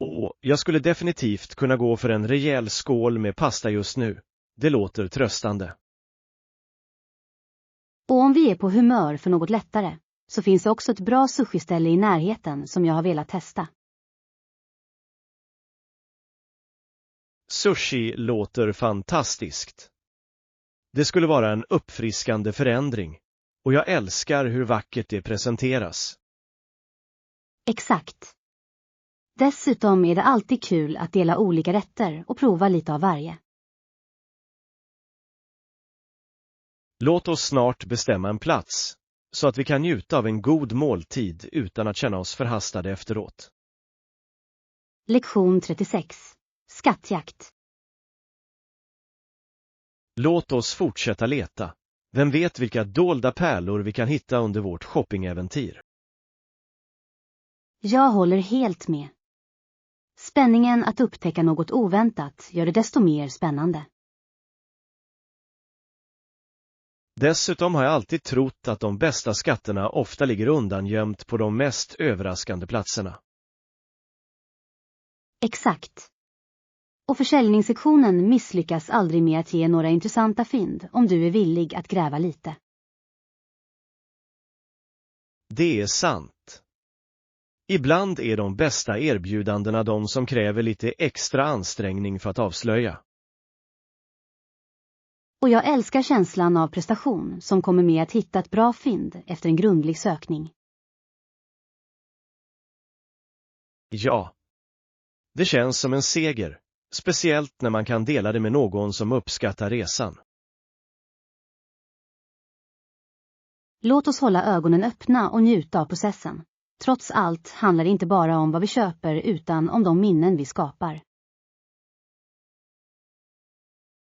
Och jag skulle definitivt kunna gå för en rejäl skål med pasta just nu. Det låter tröstande. Och om vi är på humör för något lättare, så finns det också ett bra sushiställe i närheten som jag har velat testa. Sushi låter fantastiskt. Det skulle vara en uppfriskande förändring, och jag älskar hur vackert det presenteras. Exakt. Dessutom är det alltid kul att dela olika rätter och prova lite av varje. Låt oss snart bestämma en plats, så att vi kan njuta av en god måltid utan att känna oss förhastade efteråt. Lektion 36. Skattjakt. Låt oss fortsätta leta. Vem vet vilka dolda pärlor vi kan hitta under vårt shoppingäventyr? Jag håller helt med. Spänningen att upptäcka något oväntat gör det desto mer spännande. Dessutom har jag alltid trott att de bästa skatterna ofta ligger undangömt på de mest överraskande platserna. Exakt. Och försäljningssektionen misslyckas aldrig med att ge några intressanta fynd om du är villig att gräva lite. Det är sant. Ibland är de bästa erbjudandena de som kräver lite extra ansträngning för att avslöja. Och jag älskar känslan av prestation som kommer med att hitta ett bra fynd efter en grundlig sökning. Ja. Det känns som en seger, speciellt när man kan dela det med någon som uppskattar resan. Låt oss hålla ögonen öppna och njuta av processen. Trots allt handlar det inte bara om vad vi köper utan om de minnen vi skapar.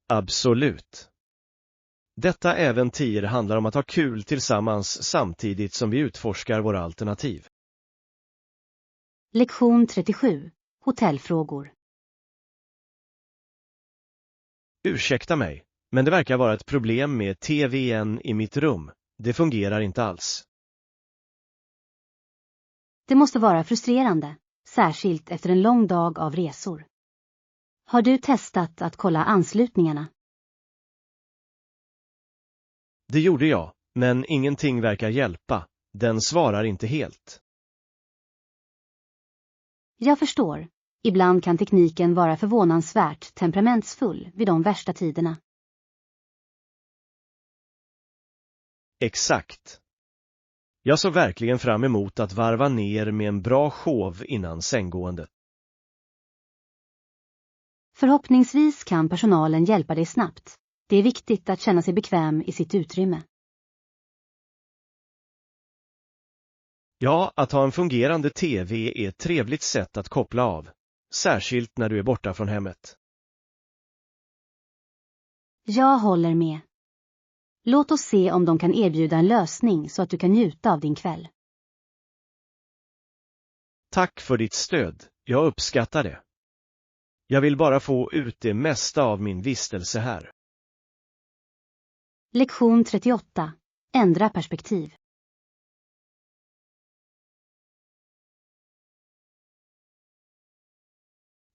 Absolut. Detta äventyr handlar om att ha kul tillsammans samtidigt som vi utforskar våra alternativ. Lektion 37. Hotellfrågor. Ursäkta mig, men det verkar vara ett problem med TV:n i mitt rum. Det fungerar inte alls. Det måste vara frustrerande, särskilt efter en lång dag av resor. Har du testat att kolla anslutningarna? Det gjorde jag, men ingenting verkar hjälpa. Den svarar inte helt. Jag förstår. Ibland kan tekniken vara förvånansvärt temperamentsfull vid de värsta tiderna. Exakt. Jag såg verkligen fram emot att varva ner med en bra show innan sänggåendet. Förhoppningsvis kan personalen hjälpa dig snabbt. Det är viktigt att känna sig bekväm i sitt utrymme. Ja, att ha en fungerande TV är ett trevligt sätt att koppla av, särskilt när du är borta från hemmet. Jag håller med. Låt oss se om de kan erbjuda en lösning så att du kan njuta av din kväll. Tack för ditt stöd, jag uppskattar det. Jag vill bara få ut det mesta av min vistelse här. Lektion 38. Ändra perspektiv.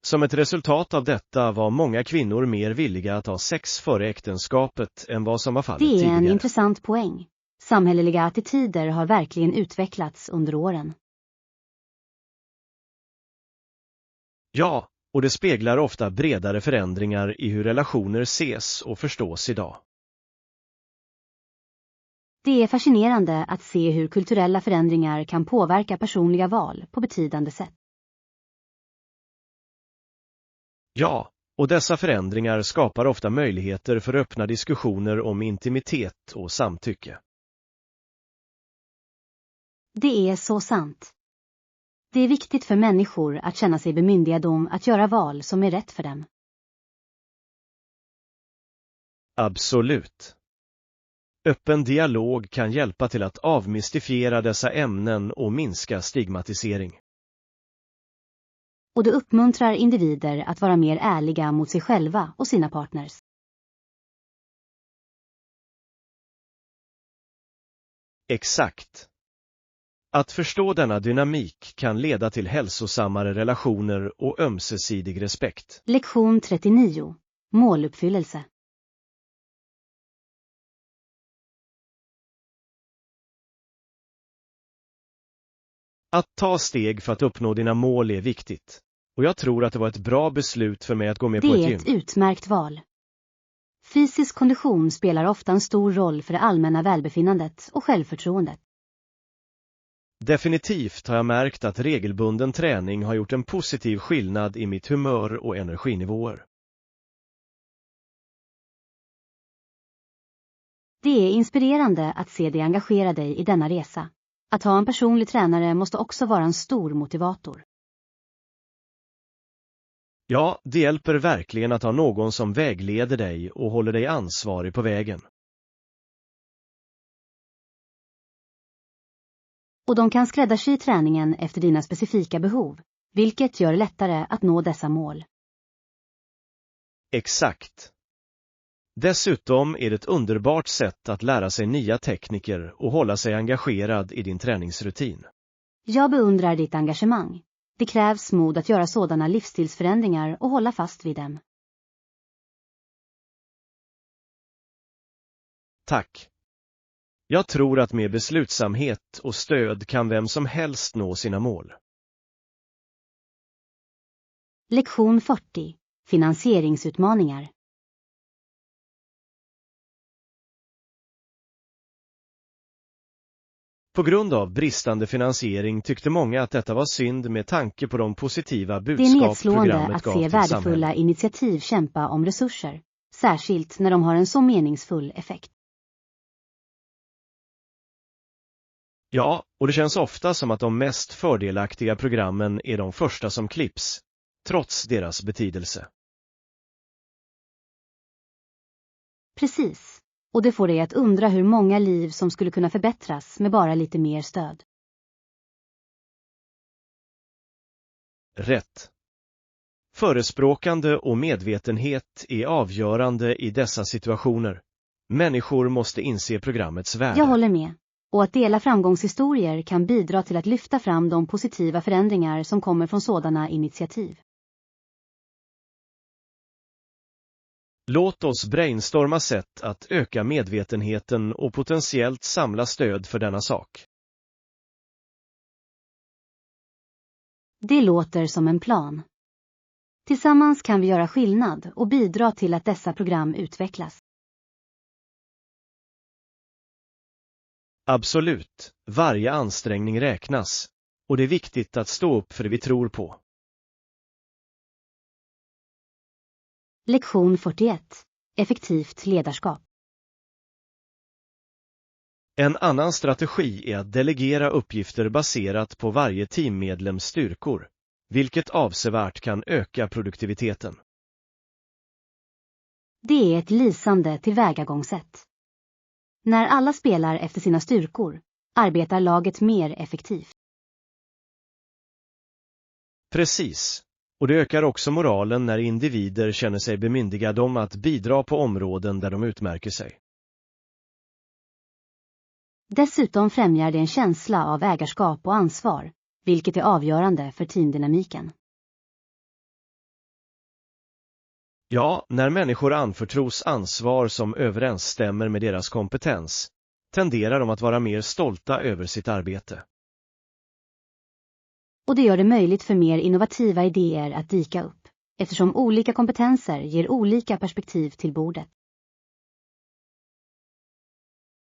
Som ett resultat av detta var många kvinnor mer villiga att ha sex före äktenskapet än vad som var fallet Det är tidigare. en intressant poäng. Samhälleliga attityder har verkligen utvecklats under åren. Ja, och det speglar ofta bredare förändringar i hur relationer ses och förstås idag. Det är fascinerande att se hur kulturella förändringar kan påverka personliga val på betydande sätt. Ja, och dessa förändringar skapar ofta möjligheter för öppna diskussioner om intimitet och samtycke. Det är så sant. Det är viktigt för människor att känna sig bemyndigade om att göra val som är rätt för dem. Absolut. Öppen dialog kan hjälpa till att avmystifiera dessa ämnen och minska stigmatisering. Och det uppmuntrar individer att vara mer ärliga mot sig själva och sina partners. Exakt. Att förstå denna dynamik kan leda till hälsosammare relationer och ömsesidig respekt. Lektion 39. Måluppfyllelse. Att ta steg för att uppnå dina mål är viktigt. Och jag tror att det var ett bra beslut för mig att gå med på ett Det gym. är ett utmärkt val. Fysisk kondition spelar ofta en stor roll för det allmänna välbefinnandet och självförtroendet. Definitivt har jag märkt att regelbunden träning har gjort en positiv skillnad i mitt humör och energinivåer. Det är inspirerande att se dig engagera dig i denna resa. Att ha en personlig tränare måste också vara en stor motivator. Ja, det hjälper verkligen att ha någon som vägleder dig och håller dig ansvarig på vägen. Och de kan skräddarsy träningen efter dina specifika behov, vilket gör det lättare att nå dessa mål. Exakt. Dessutom är det ett underbart sätt att lära sig nya tekniker och hålla sig engagerad i din träningsrutin. Jag beundrar ditt engagemang. Det krävs mod att göra sådana livsstilsförändringar och hålla fast vid dem. Tack. Jag tror att med beslutsamhet och stöd kan vem som helst nå sina mål. Lektion 40. Finansieringsutmaningar. På grund av bristande finansiering tyckte många att detta var synd med tanke på de positiva Det är budskap nedslående programmet att gav se till värdefulla samhället. initiativ kämpa om resurser, särskilt när de har en så meningsfull effekt. Ja, och det känns ofta som att de mest fördelaktiga programmen är de första som klipps, trots deras betydelse. Precis. Och det får dig att undra hur många liv som skulle kunna förbättras med bara lite mer stöd. Rätt. Förespråkande och medvetenhet är avgörande i dessa situationer. Människor måste inse programmets värde. Jag håller med. Och att dela framgångshistorier kan bidra till att lyfta fram de positiva förändringar som kommer från sådana initiativ. Låt oss brainstorma sätt att öka medvetenheten och potentiellt samla stöd för denna sak. Det låter som en plan. Tillsammans kan vi göra skillnad och bidra till att dessa program utvecklas. Absolut, varje ansträngning räknas. Och det är viktigt att stå upp för det vi tror på. Lektion 41. Effektivt ledarskap. En annan strategi är att delegera uppgifter baserat på varje teammedlems styrkor, vilket avsevärt kan öka produktiviteten. Det är ett lysande tillvägagångssätt. När alla spelar efter sina styrkor arbetar laget mer effektivt. Precis, och det ökar också moralen när individer känner sig bemyndigade om att bidra på områden där de utmärker sig. Dessutom främjar det en känsla av ägarskap och ansvar, vilket är avgörande för teamdynamiken. Ja, när människor anförtros ansvar som överensstämmer med deras kompetens, tenderar de att vara mer stolta över sitt arbete. Och det gör det möjligt för mer innovativa idéer att dyka upp, eftersom olika kompetenser ger olika perspektiv till bordet.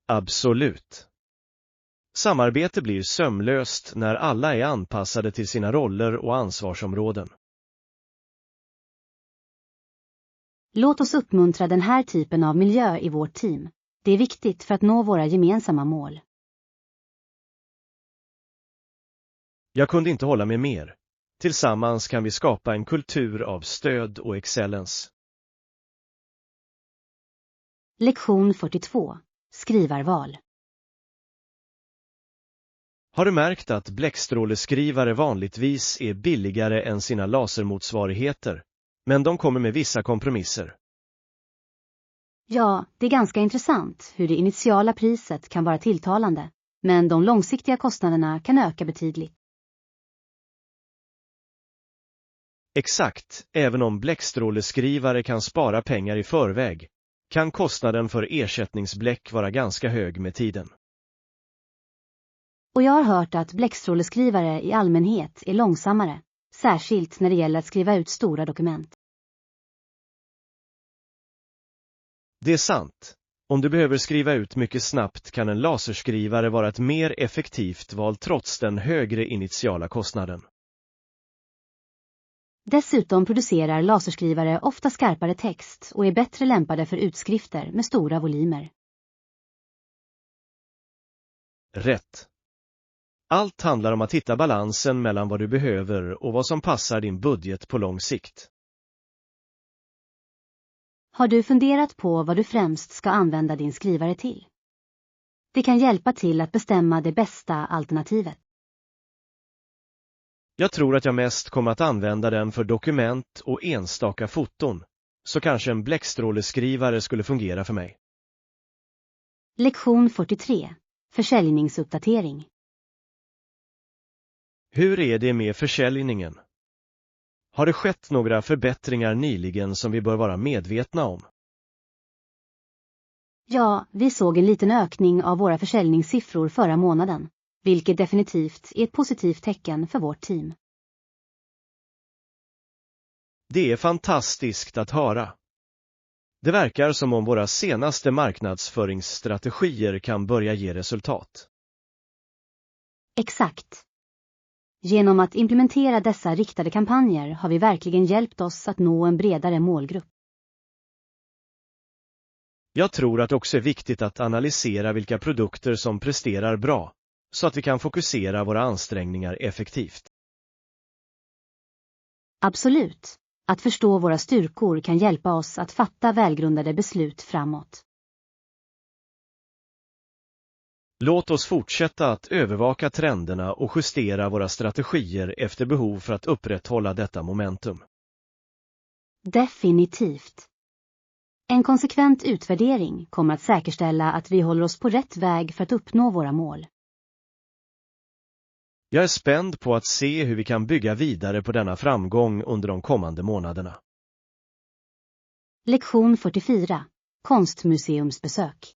Absolut. Samarbete blir sömlöst när alla är anpassade till sina roller och ansvarsområden. Låt oss uppmuntra den här typen av miljö i vårt team. Det är viktigt för att nå våra gemensamma mål. Jag kunde inte hålla med mer. Tillsammans kan vi skapa en kultur av stöd och excellens. Lektion 42. Skrivarval. Har du märkt att bläckstråleskrivare vanligtvis är billigare än sina lasermotsvarigheter, men de kommer med vissa kompromisser? Ja, det är ganska intressant hur det initiala priset kan vara tilltalande, men de långsiktiga kostnaderna kan öka betydligt. Exakt, även om bläckstråleskrivare kan spara pengar i förväg, kan kostnaden för ersättningsbläck vara ganska hög med tiden. Och jag har hört att bläckstråleskrivare i allmänhet är långsammare, särskilt när det gäller att skriva ut stora dokument. Det är sant. Om du behöver skriva ut mycket snabbt kan en laserskrivare vara ett mer effektivt val trots den högre initiala kostnaden. Dessutom producerar laserskrivare ofta skarpare text och är bättre lämpade för utskrifter med stora volymer. Rätt. Allt handlar om att hitta balansen mellan vad du behöver och vad som passar din budget på lång sikt. Har du funderat på vad du främst ska använda din skrivare till? Det kan hjälpa till att bestämma det bästa alternativet. Jag tror att jag mest kommer att använda den för dokument och enstaka foton, så kanske en bläckstråleskrivare skulle fungera för mig. Lektion 43. Försäljningsuppdatering. Hur är det med försäljningen? Har det skett några förbättringar nyligen som vi bör vara medvetna om? Ja, vi såg en liten ökning av våra försäljningssiffror förra månaden, vilket definitivt är ett positivt tecken för vårt team. Det är fantastiskt att höra. Det verkar som om våra senaste marknadsföringsstrategier kan börja ge resultat. Exakt. Genom att implementera dessa riktade kampanjer har vi verkligen hjälpt oss att nå en bredare målgrupp. Jag tror att det också är viktigt att analysera vilka produkter som presterar bra, så att vi kan fokusera våra ansträngningar effektivt. Absolut. Att förstå våra styrkor kan hjälpa oss att fatta välgrundade beslut framåt. Låt oss fortsätta att övervaka trenderna och justera våra strategier efter behov för att upprätthålla detta momentum. Definitivt. En konsekvent utvärdering kommer att säkerställa att vi håller oss på rätt väg för att uppnå våra mål. Jag är spänd på att se hur vi kan bygga vidare på denna framgång under de kommande månaderna. Lektion 44. Konstmuseumsbesök.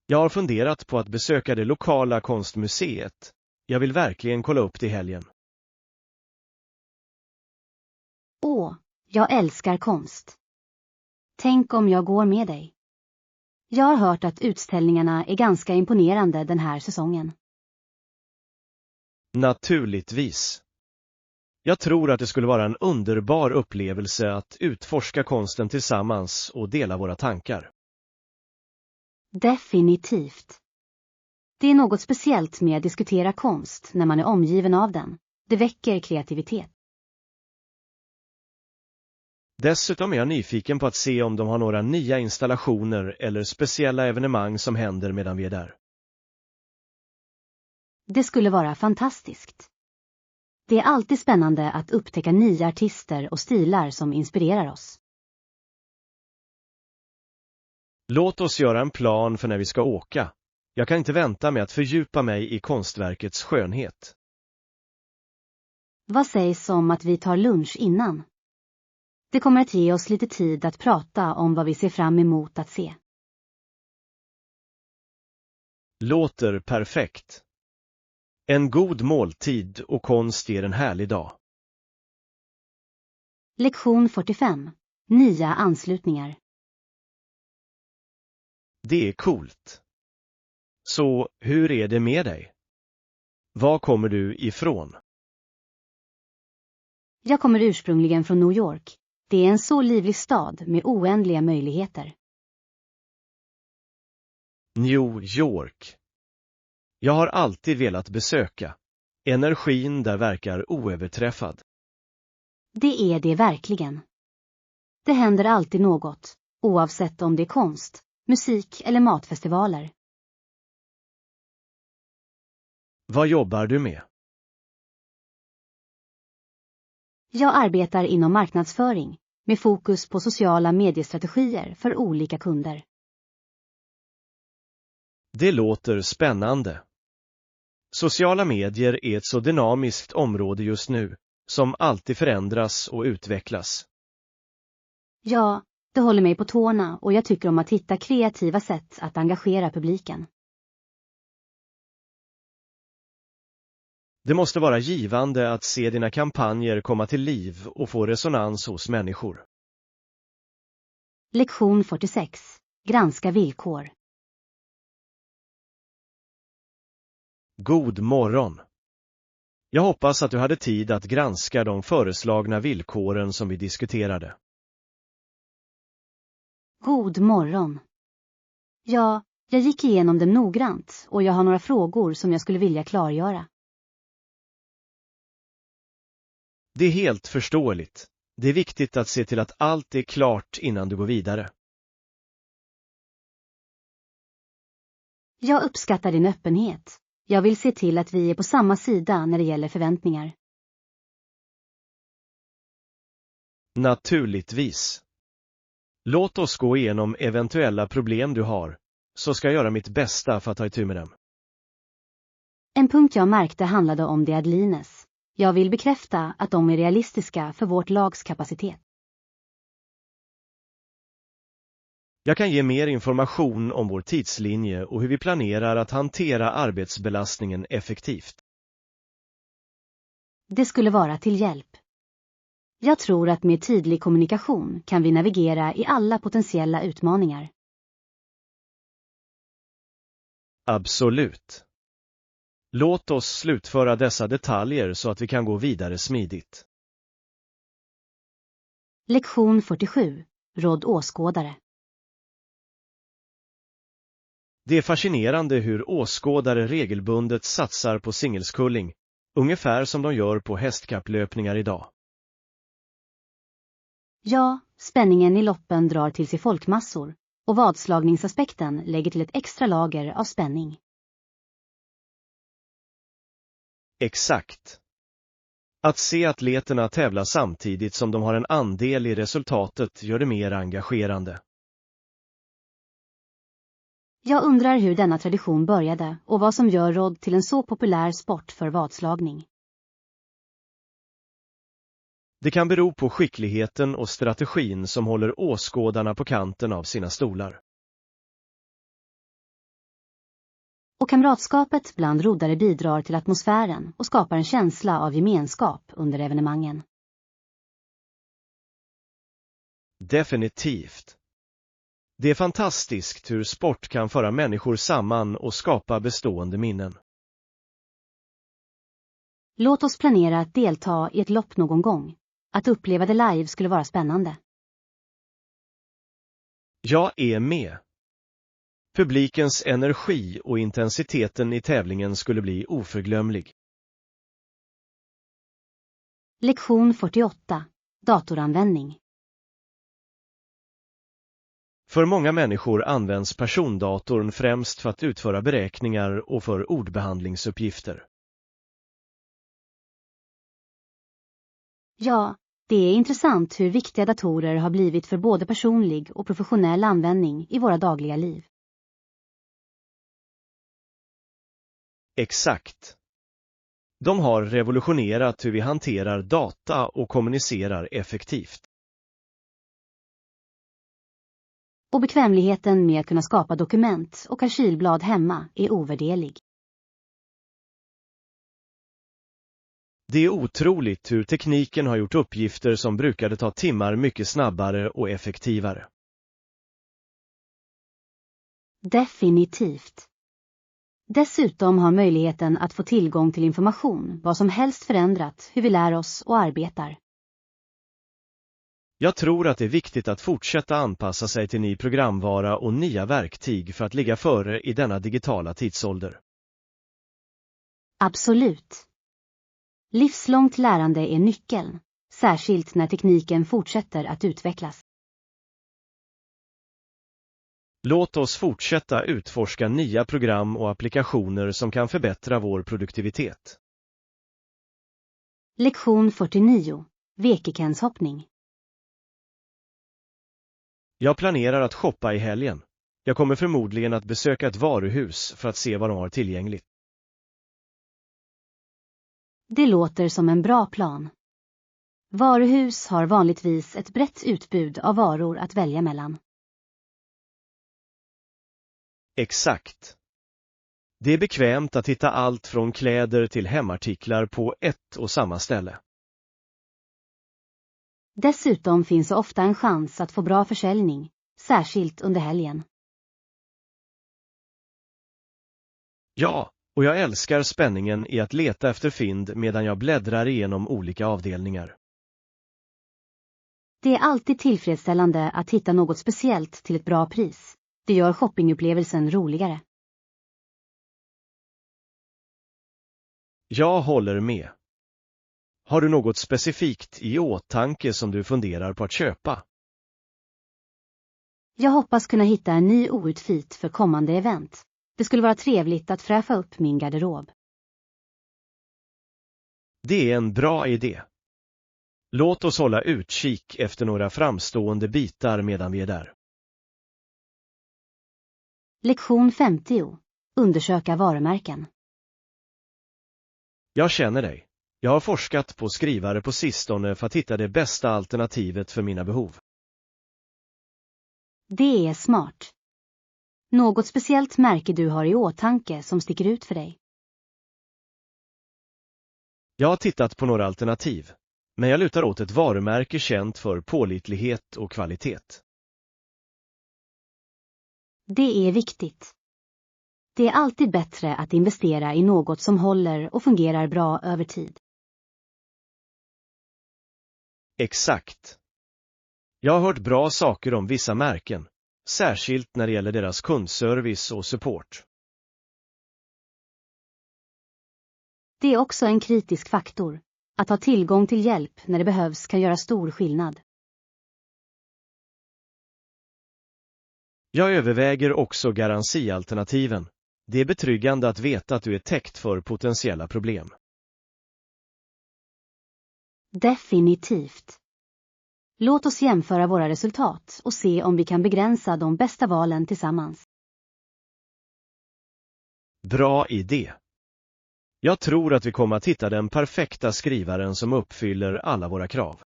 Jag har funderat på att besöka det lokala konstmuseet. Jag vill verkligen kolla upp det i helgen. Åh, jag älskar konst. Tänk om jag går med dig. Jag har hört att utställningarna är ganska imponerande den här säsongen. Naturligtvis. Jag tror att det skulle vara en underbar upplevelse att utforska konsten tillsammans och dela våra tankar. Definitivt. Det är något speciellt med att diskutera konst när man är omgiven av den. Det väcker kreativitet. Dessutom är jag nyfiken på att se om de har några nya installationer eller speciella evenemang som händer medan vi är där. Det skulle vara fantastiskt. Det är alltid spännande att upptäcka nya artister och stilar som inspirerar oss. Låt oss göra en plan för när vi ska åka. Jag kan inte vänta med att fördjupa mig i konstverkets skönhet. Vad sägs om att vi tar lunch innan? Det kommer att ge oss lite tid att prata om vad vi ser fram emot att se. Låter perfekt. En god måltid och konst ger en härlig dag. Lektion 45. Nya anslutningar. Det är coolt. Så, hur är det med dig? Var kommer du ifrån? Jag kommer ursprungligen från New York. Det är en så livlig stad med oändliga möjligheter. New York. Jag har alltid velat besöka. Energin där verkar oöverträffad. Det är det verkligen. Det händer alltid något, oavsett om det är konst, musik eller matfestivaler. Vad jobbar du med? Jag arbetar inom marknadsföring med fokus på sociala mediestrategier för olika kunder. Det låter spännande. Sociala medier är ett så dynamiskt område just nu, som alltid förändras och utvecklas. Ja, det håller mig på tårna och jag tycker om att hitta kreativa sätt att engagera publiken. Det måste vara givande att se dina kampanjer komma till liv och få resonans hos människor. Lektion 46. Granska villkor. God morgon. Jag hoppas att du hade tid att granska de föreslagna villkoren som vi diskuterade. God morgon. Ja, jag gick igenom dem noggrant och jag har några frågor som jag skulle vilja klargöra. Det är helt förståeligt. Det är viktigt att se till att allt är klart innan du går vidare. Jag uppskattar din öppenhet. Jag vill se till att vi är på samma sida när det gäller förväntningar. Naturligtvis. Låt oss gå igenom eventuella problem du har, så ska jag göra mitt bästa för att ta itu med dem. En punkt jag märkte handlade om deadlines. Jag vill bekräfta att de är realistiska för vårt lags kapacitet. Jag kan ge mer information om vår tidslinje och hur vi planerar att hantera arbetsbelastningen effektivt. Det skulle vara till hjälp. Jag tror att med tydlig kommunikation kan vi navigera i alla potentiella utmaningar. Absolut. Låt oss slutföra dessa detaljer så att vi kan gå vidare smidigt. Lektion 47. Råd åskådare. Det är fascinerande hur åskådare regelbundet satsar på singelskulling, ungefär som de gör på hästkapplöpningar idag. Ja, spänningen i loppen drar till sig folkmassor och vadslagningsaspekten lägger till ett extra lager av spänning. Exakt. Att se atleterna tävla samtidigt som de har en andel i resultatet gör det mer engagerande. Jag undrar hur denna tradition började och vad som gör rodd till en så populär sport för vadslagning. Det kan bero på skickligheten och strategin som håller åskådarna på kanten av sina stolar. Och kamratskapet bland roddare bidrar till atmosfären och skapar en känsla av gemenskap under evenemangen. Definitivt. Det är fantastiskt hur sport kan föra människor samman och skapa bestående minnen. Låt oss planera att delta i ett lopp någon gång. Att uppleva det live skulle vara spännande. Jag är med. Publikens energi och intensiteten i tävlingen skulle bli oförglömlig. Lektion 48. Datoranvändning. För många människor används persondatorn främst för att utföra beräkningar och för ordbehandlingsuppgifter. Ja, det är intressant hur viktiga datorer har blivit för både personlig och professionell användning i våra dagliga liv. Exakt. De har revolutionerat hur vi hanterar data och kommunicerar effektivt. Och bekvämligheten med att kunna skapa dokument och arkivblad hemma är ovärderlig. Det är otroligt hur tekniken har gjort uppgifter som brukade ta timmar mycket snabbare och effektivare. Definitivt. Dessutom har möjligheten att få tillgång till information vad som helst förändrat hur vi lär oss och arbetar. Jag tror att det är viktigt att fortsätta anpassa sig till ny programvara och nya verktyg för att ligga före i denna digitala tidsålder. Absolut. Livslångt lärande är nyckeln, särskilt när tekniken fortsätter att utvecklas. Låt oss fortsätta utforska nya program och applikationer som kan förbättra vår produktivitet. Lektion 49. Vekekenshoppning. Jag planerar att shoppa i helgen. Jag kommer förmodligen att besöka ett varuhus för att se vad de har tillgängligt. Det låter som en bra plan. Varuhus har vanligtvis ett brett utbud av varor att välja mellan. Exakt. Det är bekvämt att hitta allt från kläder till hemartiklar på ett och samma ställe. Dessutom finns ofta en chans att få bra försäljning, särskilt under helgen. Ja, och jag älskar spänningen i att leta efter fynd medan jag bläddrar igenom olika avdelningar. Det är alltid tillfredsställande att hitta något speciellt till ett bra pris. Det gör shoppingupplevelsen roligare. Jag håller med. Har du något specifikt i åtanke som du funderar på att köpa? Jag hoppas kunna hitta en ny outfit för kommande event. Det skulle vara trevligt att fräscha upp min garderob. Det är en bra idé. Låt oss hålla utkik efter några framstående bitar medan vi är där. Lektion 50. Undersöka varumärken. Jag känner dig. Jag har forskat på skrivare på sistone för att hitta det bästa alternativet för mina behov. Det är smart. Något speciellt märke du har i åtanke som sticker ut för dig? Jag har tittat på några alternativ, men jag lutar åt ett varumärke känt för pålitlighet och kvalitet. Det är viktigt. Det är alltid bättre att investera i något som håller och fungerar bra över tid. Exakt. Jag har hört bra saker om vissa märken, särskilt när det gäller deras kundservice och support. Det är också en kritisk faktor. Att ha tillgång till hjälp när det behövs kan göra stor skillnad. Jag överväger också garantialternativen. Det är betryggande att veta att du är täckt för potentiella problem. Definitivt. Låt oss jämföra våra resultat och se om vi kan begränsa de bästa valen tillsammans. Bra idé. Jag tror att vi kommer att hitta den perfekta skrivaren som uppfyller alla våra krav.